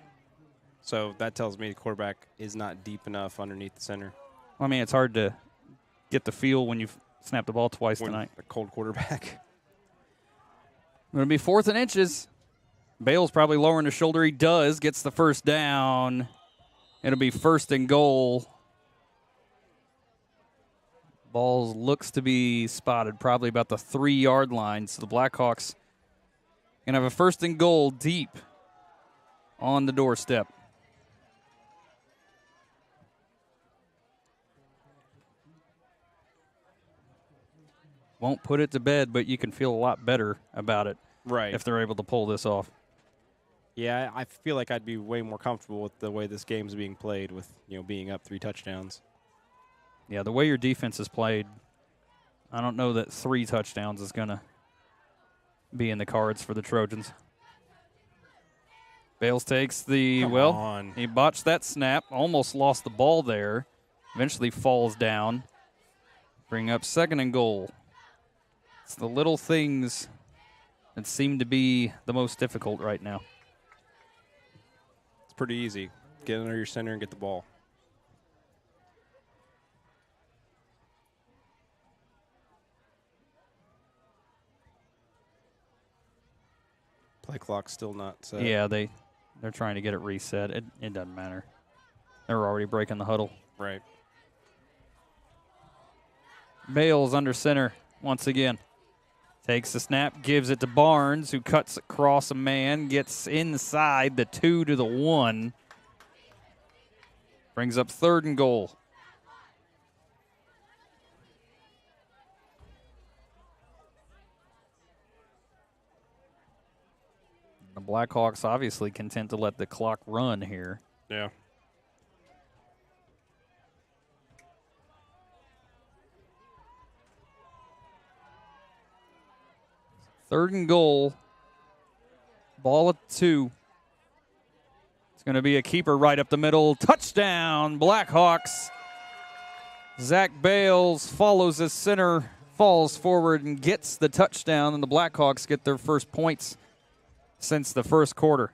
So that tells me the quarterback is not deep enough underneath the center. I mean, it's hard to get the feel when you've snapped the ball twice tonight. A cold quarterback. Going to be 4th and inches. Bale's probably lowering his shoulder. He does. Gets the first down. It'll be 1st and goal. Ball looks to be spotted probably about the 3-yard line. So the Blackhawks going to have a 1st and goal deep on the doorstep. Won't put it to bed, but you can feel a lot better about it if they're able to pull this off. Yeah, I feel like I'd be way more comfortable with the way this game's being played with, being up 3 touchdowns. Yeah, the way your defense is played, I don't know that 3 touchdowns is going to be in the cards for the Trojans. Bales takes the, he botched that snap, almost lost the ball there, eventually falls down. Bring up 2nd and goal. It's the little things that seem to be the most difficult right now. It's pretty easy. Get under your center and get the ball. Play clock's still not set. Yeah, they're trying to get it reset. It doesn't matter. They're already breaking the huddle. Right. Bales under center once again. Takes the snap, gives it to Barnes, who cuts across a man, gets inside the 2 to the 1. Brings up 3rd and goal. The Blackhawks obviously content to let the clock run here. Yeah. Third and goal. Ball at 2. It's going to be a keeper right up the middle. Touchdown, Blackhawks. Zach Bales follows his center, falls forward and gets the touchdown, and the Blackhawks get their first points since the first quarter.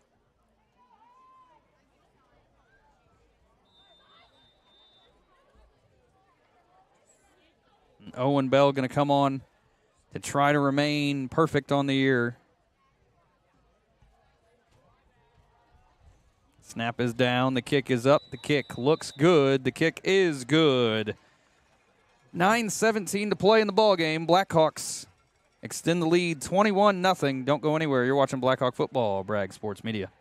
And Owen Bell going to come on to try to remain perfect on the year. Snap is down. The kick is up. The kick looks good. The kick is good. 9:17 to play in the ballgame. Blackhawks extend the lead 21-0. Don't go anywhere. You're watching Blackhawk football, Bragg Sports Media.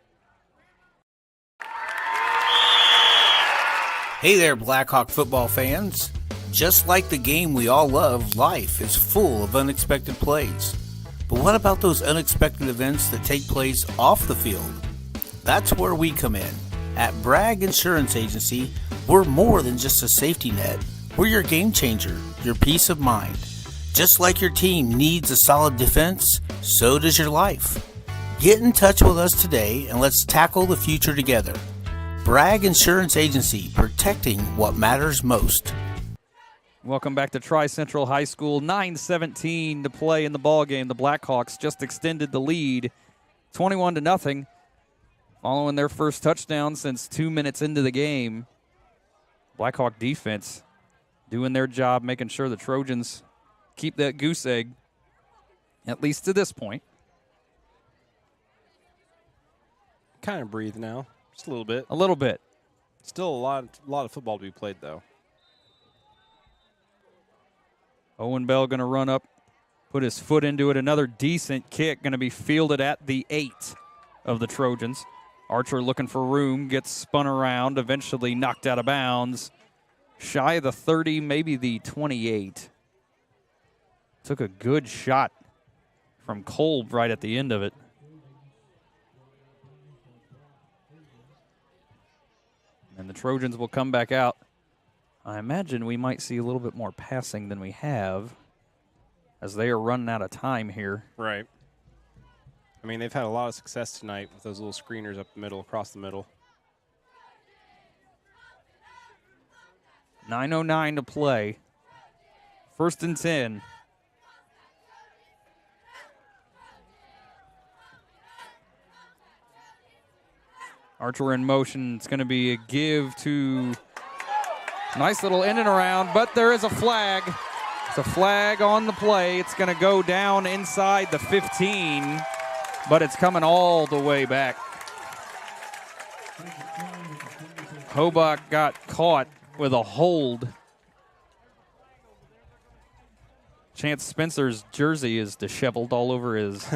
Hey there, Blackhawk football fans. Just like the game we all love, life is full of unexpected plays. But what about those unexpected events that take place off the field? That's where we come in. At Bragg Insurance Agency, we're more than just a safety net. We're your game changer, your peace of mind. Just like your team needs a solid defense, so does your life. Get in touch with us today and let's tackle the future together. Bragg Insurance Agency, protecting what matters most. Welcome back to Tri-Central High School. 9:17 to play in the ballgame. The Blackhawks just extended the lead 21-0, following their first touchdown since 2 minutes into the game. Blackhawk defense doing their job, making sure the Trojans keep that goose egg, at least to this point. Kind of breathe now, just a little bit. A little bit. Still a lot of football to be played, though. Owen Bell going to run up, put his foot into it. Another decent kick going to be fielded at the 8 of the Trojans. Archer looking for room, gets spun around, eventually knocked out of bounds. Shy of the 30, maybe the 28. Took a good shot from Kolb right at the end of it. And the Trojans will come back out. I imagine we might see a little bit more passing than we have, as they are running out of time here. Right. I mean, they've had a lot of success tonight with those little screeners up the middle, across the middle. 9:09 to play. 1st and 10. Archer in motion. It's going to be a give to... Nice little in and around, but there is a flag. It's a flag on the play. It's going to go down inside the 15. but it's coming all the way back. Hobach got caught with a hold. Chance Spencer's jersey is disheveled all over his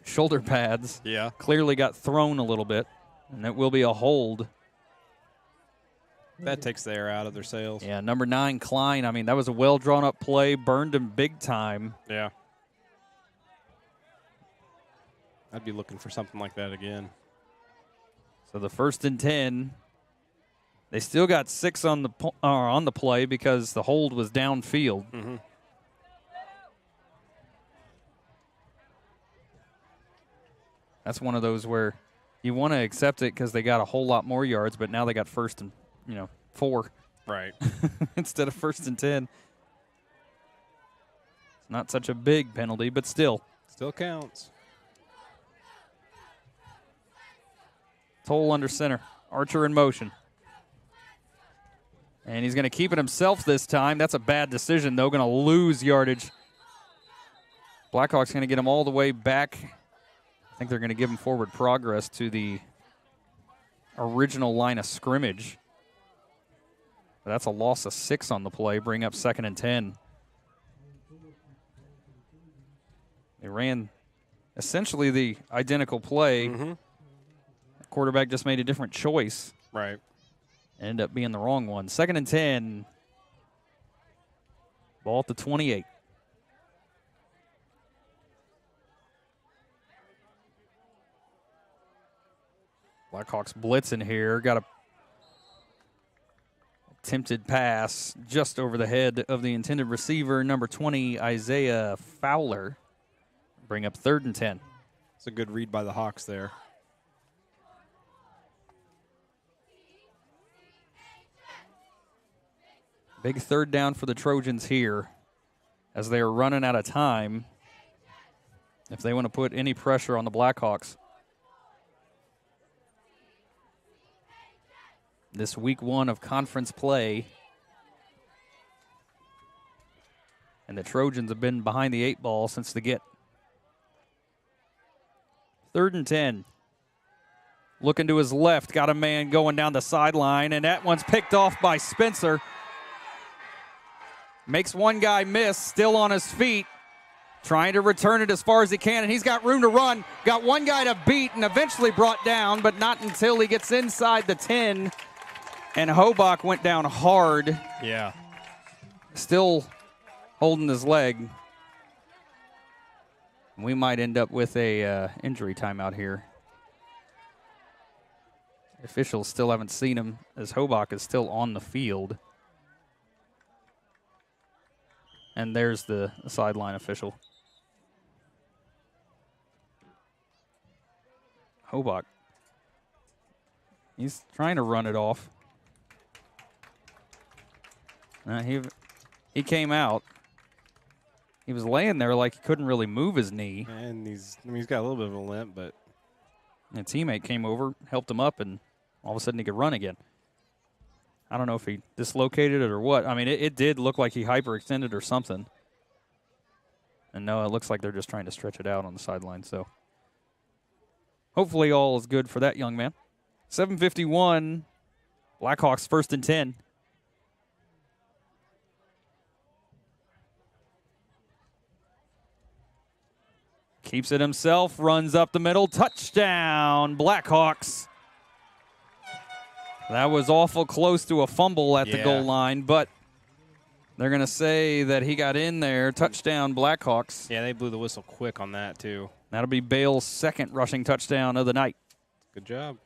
shoulder pads. Yeah. Clearly got thrown a little bit, and it will be a hold. That takes the air out of their sails. Yeah, number 9, Klein. I mean, that was a well-drawn-up play, burned him big time. Yeah. I'd be looking for something like that again. So the 1st and 10. They still got 6 on the play because the hold was downfield. Mm-hmm. That's one of those where you want to accept it because they got a whole lot more yards, but now they got 1st and 4. Right. Instead of 1st and 10. It's not such a big penalty, but still. Still counts. Toll under center. Archer in motion. And he's going to keep it himself this time. That's a bad decision, though. Going to lose yardage. Blackhawks going to get him all the way back. I think they're going to give him forward progress to the original line of scrimmage. But that's a loss of 6 on the play. Bring up 2nd and 10. They ran essentially the identical play. Mm-hmm. The quarterback just made a different choice. Right. Ended up being the wrong one. 2nd and 10. Ball at the 28. Blackhawks blitzing here. Got a attempted pass just over the head of the intended receiver, number 20, Isaiah Fowler. Bring up 3rd and 10. It's a good read by the Hawks there. Big 3rd down for the Trojans here as they are running out of time if they want to put any pressure on the Blackhawks. This week 1 of conference play. And the Trojans have been behind the 8 ball since the get. 3rd and 10. Looking to his left. Got a man going down the sideline, and that one's picked off by Spencer. Makes one guy miss, still on his feet. Trying to return it as far as he can, and he's got room to run. Got one guy to beat and eventually brought down, but not until he gets inside the 10. And Hobach went down hard. Yeah. Still holding his leg. We might end up with a injury timeout here. Officials still haven't seen him as Hobach is still on the field. And there's the sideline official. Hobach. He's trying to run it off. He came out. He was laying there like he couldn't really move his knee. And he's got a little bit of a limp, but a teammate came over, helped him up, and all of a sudden he could run again. I don't know if he dislocated it or what. I mean, it did look like he hyperextended or something. And no, it looks like they're just trying to stretch it out on the sideline. So hopefully all is good for that young man. 7:51, Blackhawks 1st and 10. Keeps it himself, runs up the middle, touchdown, Blackhawks. That was awful close to a fumble at the goal line, but they're going to say that he got in there. Touchdown, Blackhawks. Yeah, they blew the whistle quick on that, too. That'll be Bale's 2nd rushing touchdown of the night. Good job.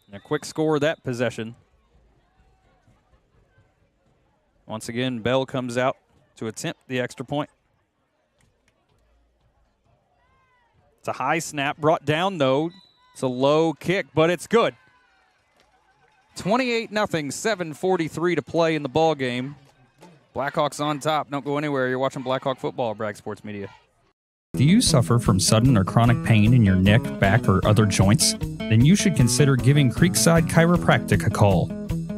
And a quick score of that possession. Once again, Bell comes out to attempt the extra point. It's a high snap, brought down, though. It's a low kick, but it's good. 28-0, 7:43 to play in the ball game. Blackhawks on top. Don't go anywhere. You're watching Blackhawk football, Bragg Sports Media. Do you suffer from sudden or chronic pain in your neck, back, or other joints? Then you should consider giving Creekside Chiropractic a call.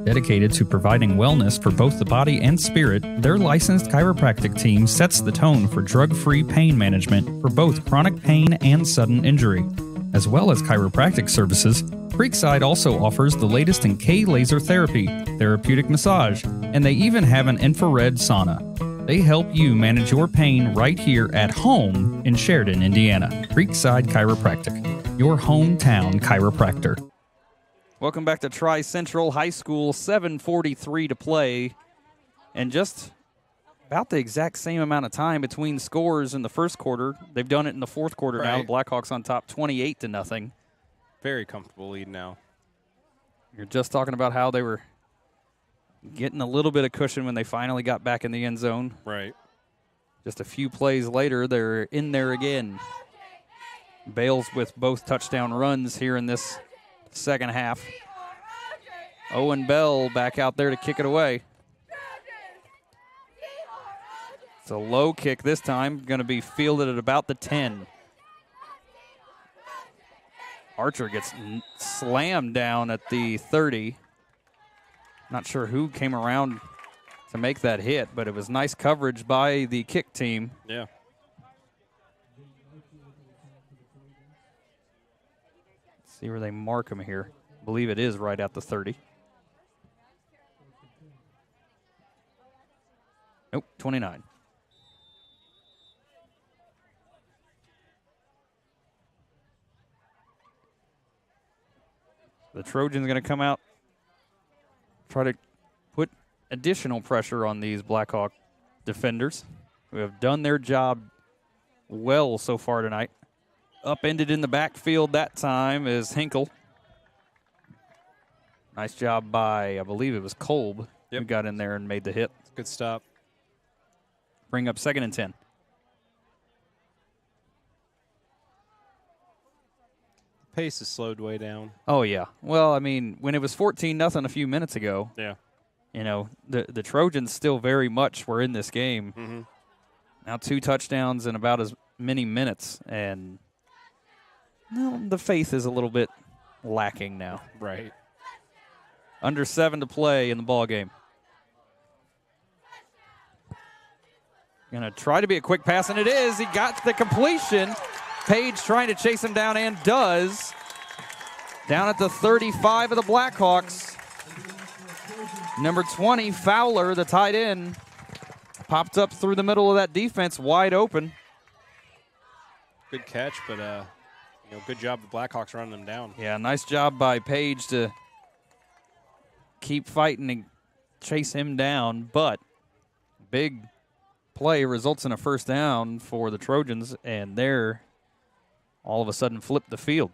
Dedicated to providing wellness for both the body and spirit, their licensed chiropractic team sets the tone for drug-free pain management for both chronic pain and sudden injury. As well as chiropractic services, Creekside also offers the latest in K-laser therapy, therapeutic massage, and they even have an infrared sauna. They help you manage your pain right here at home in Sheridan, Indiana. Creekside Chiropractic, your hometown chiropractor. Welcome back to Tri-Central High School, 7:43 to play. And just about the exact same amount of time between scores in the first quarter. They've done it in the fourth quarter now. The Blackhawks on top 28-0. Very comfortable lead now. You're just talking about how they were getting a little bit of cushion when they finally got back in the end zone. Right. Just a few plays later, they're in there again. Bales with both touchdown runs here in this second half. Owen Bell back out there to kick it away. It's a low kick this time, going to be fielded at about the 10. Archer gets slammed down at the 30. Not sure who came around to make that hit, but it was nice coverage by the kick team. Yeah. Let's see where they mark him here. I believe it is right at the 30. Nope, 29. The Trojans going to come out, try to put additional pressure on these Blackhawk defenders who have done their job well so far tonight. Upended in the backfield that time is Hinkle. Nice job by, I believe it was Kolb, who got in there and made the hit. Good stop. Bring up 2nd and 10. Pace is slowed way down. Oh, yeah. Well, I mean, when it was 14-0 a few minutes ago, you know, the Trojans still very much were in this game. Mm-hmm. Now 2 touchdowns in about as many minutes, and the faith is a little bit lacking now. Right. Under 7 to play in the ball game. Going to try to be a quick pass, and it is. He got the completion. Page trying to chase him down and does. Down at the 35 of the Blackhawks. Number 20, Fowler, the tight end, popped up through the middle of that defense, wide open. Good catch, but good job the Blackhawks running them down. Yeah, nice job by Page to keep fighting and chase him down, but big play results in a first down for the Trojans, and they're all of a sudden flipped the field.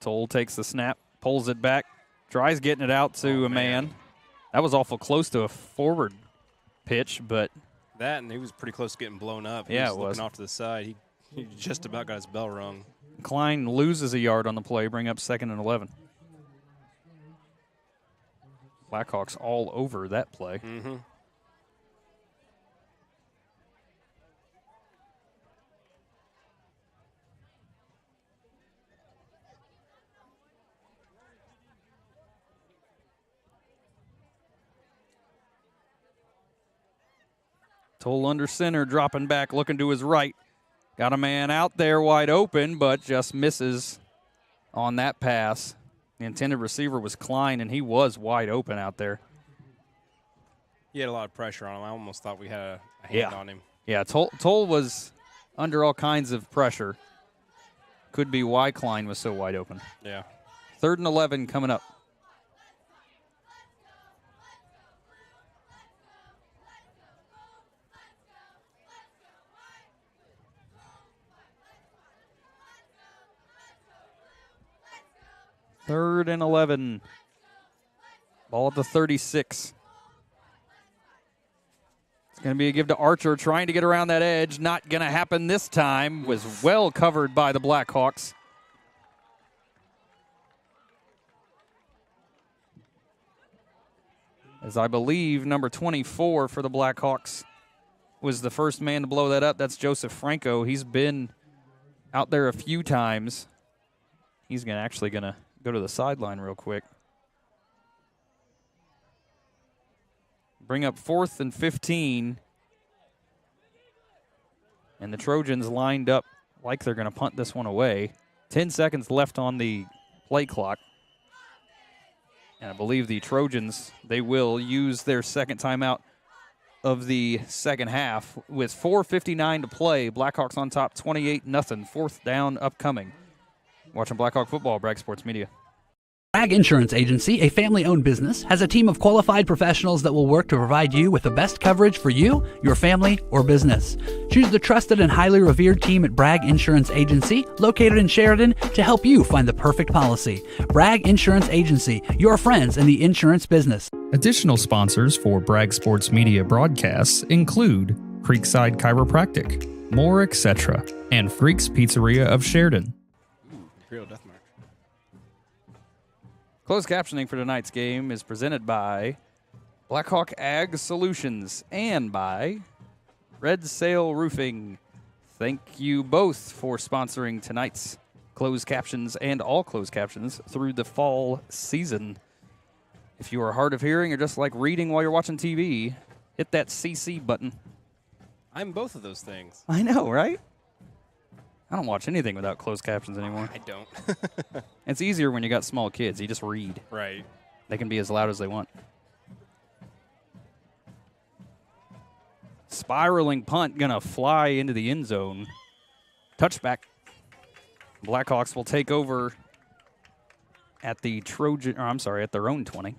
Toll takes the snap, pulls it back, tries getting it out to a man. That was awful close to a forward pitch, but that, and he was pretty close to getting blown up. Yeah, he was looking off to the side. He just about got his bell rung. Klein loses a yard on the play, bring up 2nd and 11. Blackhawks all over that play. Mm-hmm. Toll under center, dropping back, looking to his right. Got a man out there wide open, but just misses on that pass. The intended receiver was Klein, and he was wide open out there. He had a lot of pressure on him. I almost thought we had a hand on him. Yeah, Toll was under all kinds of pressure. Could be why Klein was so wide open. Yeah. 3rd and 11 coming up. Third and 11. Ball at the 36. It's going to be a give to Archer, trying to get around that edge. Not going to happen this time. Was well covered by the Blackhawks. As I believe number 24 for the Blackhawks was the first man to blow that up. That's Joseph Franco. He's been out there a few times. He's actually going to go to the sideline real quick. Bring up 4th and 15. And the Trojans lined up like they're going to punt this one away. 10 seconds left on the play clock. And I believe the Trojans, they will use their second timeout of the second half. With 4:59 to play, Blackhawks on top 28-0. 4th down upcoming. Watching Blackhawk football, Bragg Sports Media. Bragg Insurance Agency, a family-owned business, has a team of qualified professionals that will work to provide you with the best coverage for you, your family, or business. Choose the trusted and highly revered team at Bragg Insurance Agency, located in Sheridan, to help you find the perfect policy. Bragg Insurance Agency, your friends in the insurance business. Additional sponsors for Bragg Sports Media broadcasts include Creekside Chiropractic, More Etc., and Freaks Pizzeria of Sheridan. Real death march. Closed captioning for tonight's game is presented by Blackhawk Ag Solutions and by Red Sail Roofing. Thank you both for sponsoring tonight's closed captions and all closed captions through the fall season. If you are hard of hearing or just like reading while you're watching TV, hit that CC button. I'm both of those things. I know, right? I don't watch anything without closed captions anymore. I don't. It's easier when you got small kids. You just read. Right. They can be as loud as they want. Spiraling punt gonna fly into the end zone. Touchback. Blackhawks will take over at the at their own 20.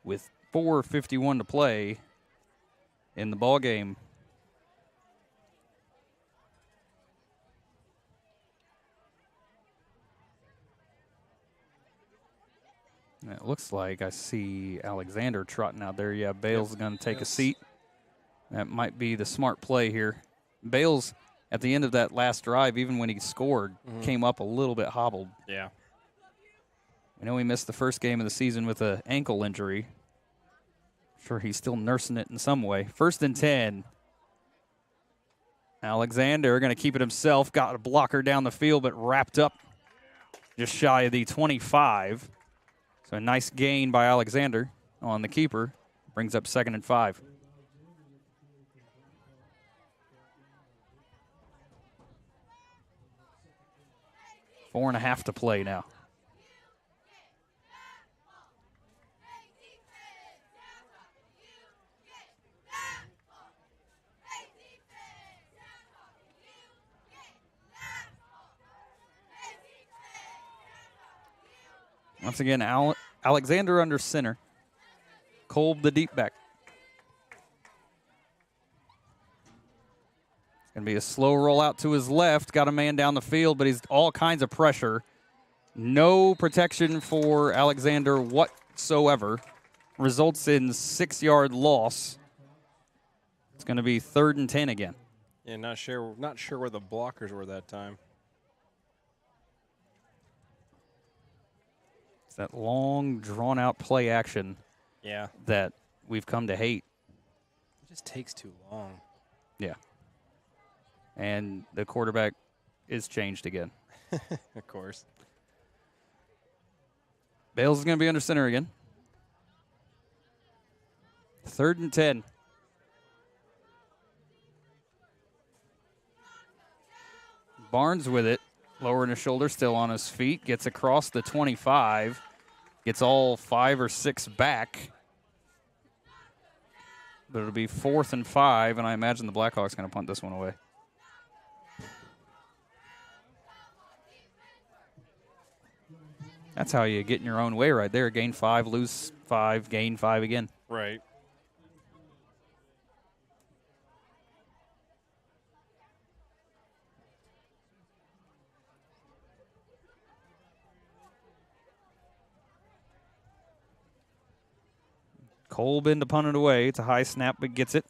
With 4:51 to play in the ball game. It looks like I see Alexander trotting out there. Yeah, Bales is going to take a seat. That might be the smart play here. Bales, at the end of that last drive, even when he scored, came up a little bit hobbled. Yeah. We know he missed the first game of the season with an ankle injury. Sure, he's still nursing it in some way. 1st and 10. Alexander going to keep it himself. Got a blocker down the field, but wrapped up just shy of the 25. So a nice gain by Alexander on the keeper. Brings up 2nd and 5. Four and a half to play now. Once again, Alexander under center. Kolb the deep back. It's going to be a slow roll out to his left. Got a man down the field, but he's all kinds of pressure. No protection for Alexander whatsoever. Results in 6-yard loss. It's going to be 3rd and 10 again. Yeah, not sure where the blockers were that time. It's that long, drawn-out play action that we've come to hate. It just takes too long. Yeah. And the quarterback is changed again. Of course. Bales is going to be under center again. 3rd and 10. Barnes with it. Lowering his shoulder, still on his feet. Gets across the 25. Gets all 5 or 6 back. But it'll be 4th and 5, and I imagine the Blackhawks going to punt this one away. That's how you get in your own way right there. Gain 5, lose 5, gain 5 again. Right. Kolb in to punt it away. It's a high snap, but gets it.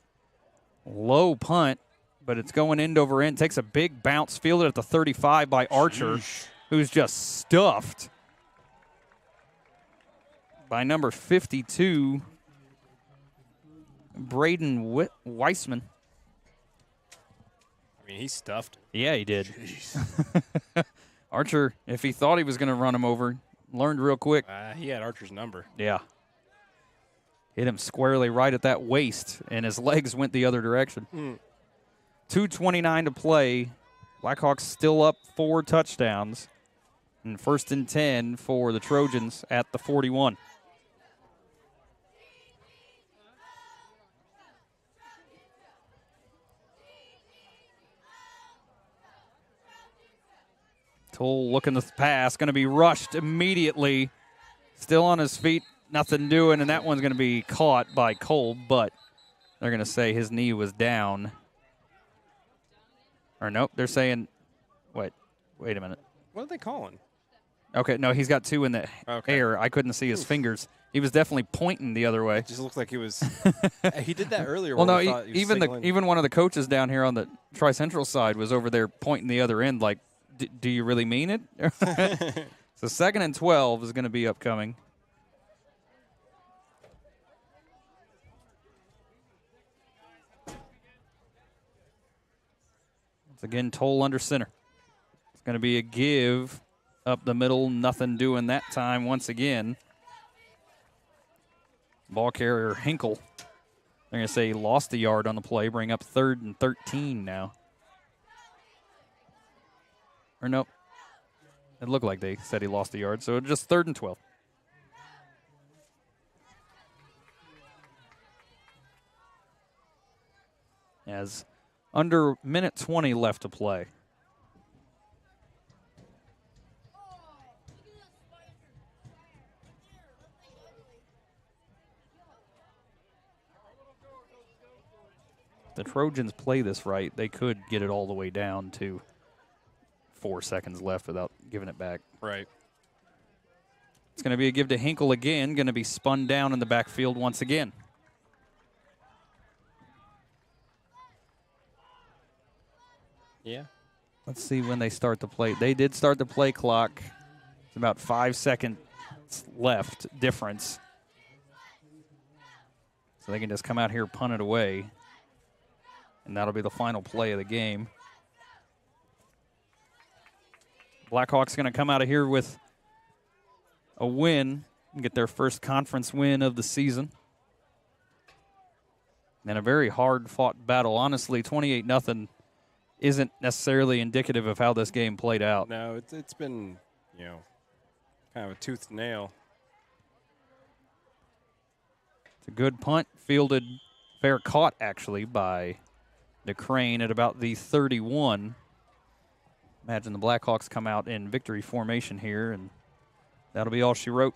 Low punt, but it's going end over end. Takes a big bounce, fielded at the 35 by Archer, who's just stuffed by number 52, Braden Weissman. I mean, he stuffed. Yeah, he did. Archer, if he thought he was going to run him over, learned real quick. He had Archer's number. Yeah. Hit him squarely right at that waist, and his legs went the other direction. 2:29 to play. Blackhawks still up 4 touchdowns. And 1st and 10 for the Trojans at the 41. Toll looking to pass, going to be rushed immediately. Still on his feet, nothing doing, and that one's going to be caught by Kolb, but they're going to say his knee was down. Or nope, they're saying, wait a minute. What are they calling? Okay, no, he's got 2 in the air. I couldn't see his fingers. He was definitely pointing the other way. It just looked like he was. He did that earlier. Well, no, he was even one of the coaches down here on the Tri-Central side was over there pointing the other end like, do you really mean it? So 2nd and 12 is going to be upcoming. Once again, Toll under center. It's going to be a give up the middle. Nothing doing that time once again. Ball carrier Hinkle. They're going to say he lost a yard on the play. Bring up 3rd and 13 now. Or nope. It looked like they said he lost a yard. So just 3rd and 12. As under minute 20 left to play. If the Trojans play this right, they could get it all the way down to 4 seconds left without giving it back. Right. It's going to be a give to Hinkle again. Going to be spun down in the backfield once again. Yeah. Let's see when they start the play. They did start the play clock. It's about 5 seconds left difference. So they can just come out here, punt it away. And that'll be the final play of the game. Blackhawks going to come out of here with a win and get their first conference win of the season. And a very hard-fought battle. Honestly, 28-0 isn't necessarily indicative of how this game played out. No, it's been, kind of a toothed nail. It's a good punt, fielded, fair caught, actually, by DeCrane at about the 31. Imagine the Blackhawks come out in victory formation here, and that'll be all she wrote.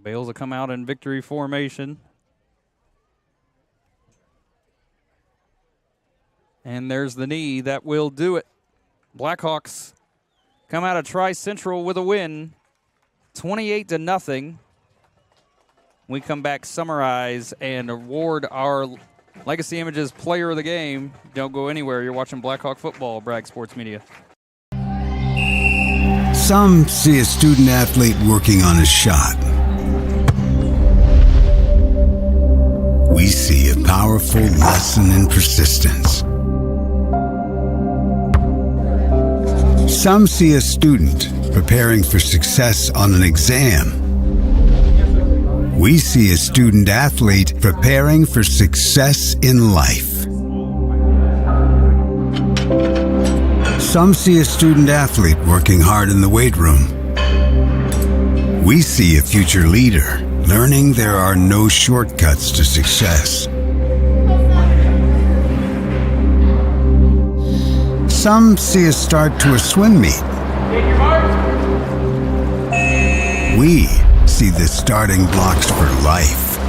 Bales will come out in victory formation. And there's the knee. That will do it. Blackhawks come out of Tri-Central with a win, 28-0. We come back, summarize, and award our Legacy Images Player of the Game. Don't go anywhere. You're watching Blackhawk football, Bragg Sports Media. Some see a student athlete working on a shot. We see a powerful lesson in persistence. Some see a student preparing for success on an exam. We see a student athlete preparing for success in life. Some see a student athlete working hard in the weight room. We see a future leader learning there are no shortcuts to success. Some see a start to a swim meet. We see the starting blocks for life.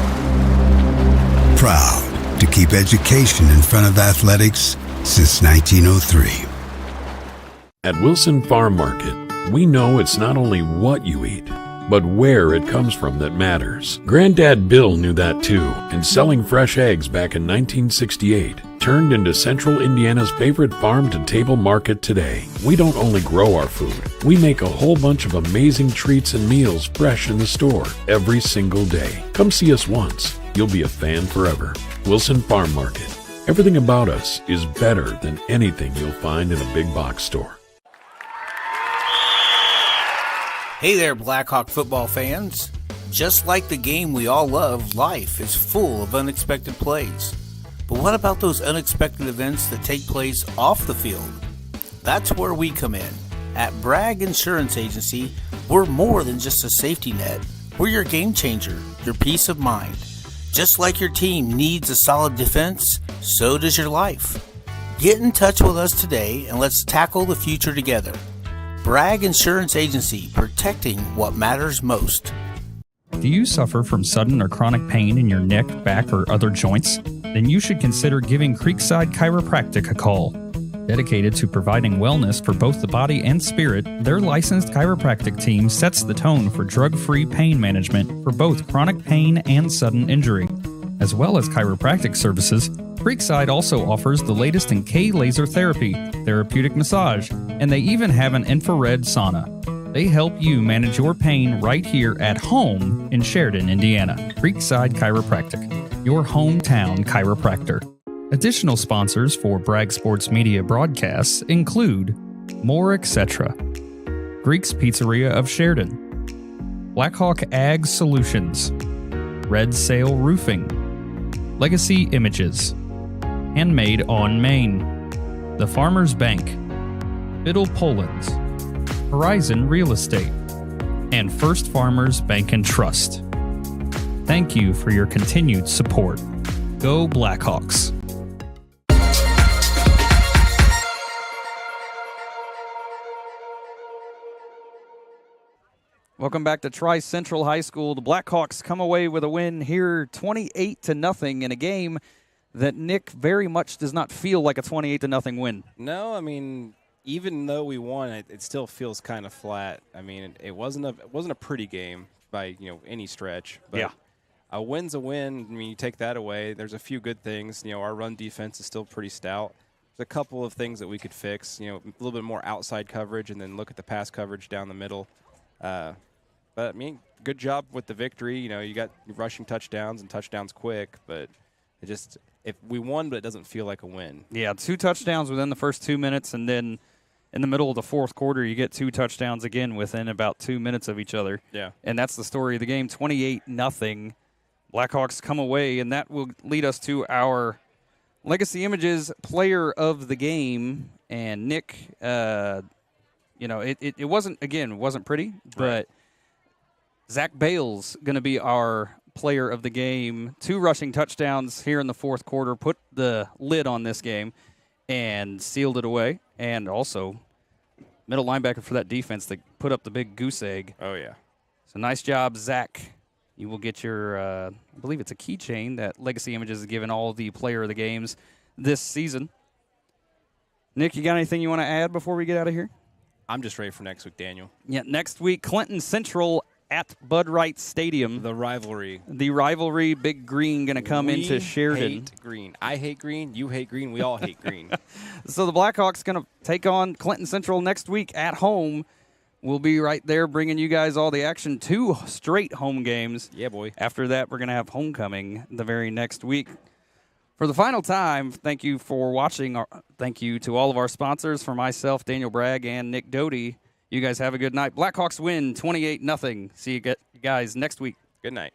Proud to keep education in front of athletics since 1903. At Wilson Farm Market, we know it's not only what you eat, but where it comes from that matters. Granddad Bill knew that too, and selling fresh eggs back in 1968 turned into Central Indiana's favorite farm-to-table market today. We don't only grow our food, we make a whole bunch of amazing treats and meals fresh in the store every single day. Come see us once. You'll be a fan forever. Wilson Farm Market. Everything about us is better than anything you'll find in a big box store. Hey there, Blackhawk football fans. Just like the game we all love, life is full of unexpected plays. But what about those unexpected events that take place off the field? That's where we come in. At Bragg Insurance Agency, we're more than just a safety net. We're your game changer, your peace of mind. Just like your team needs a solid defense, so does your life. Get in touch with us today and let's tackle the future together. Bragg Insurance Agency, protecting what matters most. Do you suffer from sudden or chronic pain in your neck, back, or other joints? Then you should consider giving Creekside Chiropractic a call. Dedicated to providing wellness for both the body and spirit, their licensed chiropractic team sets the tone for drug-free pain management for both chronic pain and sudden injury. As well as chiropractic services, Creekside also offers the latest in K-laser therapy, therapeutic massage, and they even have an infrared sauna. They help you manage your pain right here at home in Sheridan, Indiana. Creekside Chiropractic, your hometown chiropractor. Additional sponsors for Bragg Sports Media broadcasts include More Etc., Greek's Pizzeria of Sheridan, Blackhawk Ag Solutions, Red Sail Roofing, Legacy Images, Handmade on Maine, The Farmers Bank, Biddle Poland's, Horizon Real Estate, and First Farmers Bank and Trust. Thank you for your continued support. Go Blackhawks. Welcome back to Tri-Central High School. The Blackhawks come away with a win here 28-0 in a game that Nick very much does not feel like a 28-0 win. No, I mean, even though we won, it still feels kind of flat. I mean, it wasn't a pretty game by any stretch. But yeah, a win's a win. I mean, you take that away. There's a few good things. Our run defense is still pretty stout. There's a couple of things that we could fix. A little bit more outside coverage, and then look at the pass coverage down the middle. But I mean, good job with the victory. You got rushing touchdowns and touchdowns quick, but if we won, but it doesn't feel like a win. Yeah, 2 touchdowns within the first 2 minutes, and then in the middle of the fourth quarter, you get 2 touchdowns again within about 2 minutes of each other. Yeah. And that's the story of the game, 28-0. Blackhawks come away, and that will lead us to our Legacy Images Player of the Game. And Nick, it wasn't pretty, but Zach Bales going to be our Player of the Game. 2 rushing touchdowns here in the fourth quarter, put the lid on this game and sealed it away. And also middle linebacker for that defense that put up the big goose egg. Oh, yeah. So nice job, Zach. You will get your, I believe it's a keychain that Legacy Images has given all the Player of the Games this season. Nick, you got anything you want to add before we get out of here? I'm just ready for next week, Daniel. Yeah, next week, Clinton Central at Bud Wright Stadium. The rivalry. Big Green going to come into Sheridan. We hate green. I hate green. You hate green. We all hate green. So the Blackhawks going to take on Clinton Central next week at home. We'll be right there bringing you guys all the action. 2 straight home games. Yeah, boy. After that, we're going to have homecoming the very next week. For the final time, thank you for watching. Thank you to all of our sponsors, for myself, Daniel Bragg, and Nick Doty. You guys have a good night. Blackhawks win 28-0. See you guys next week. Good night.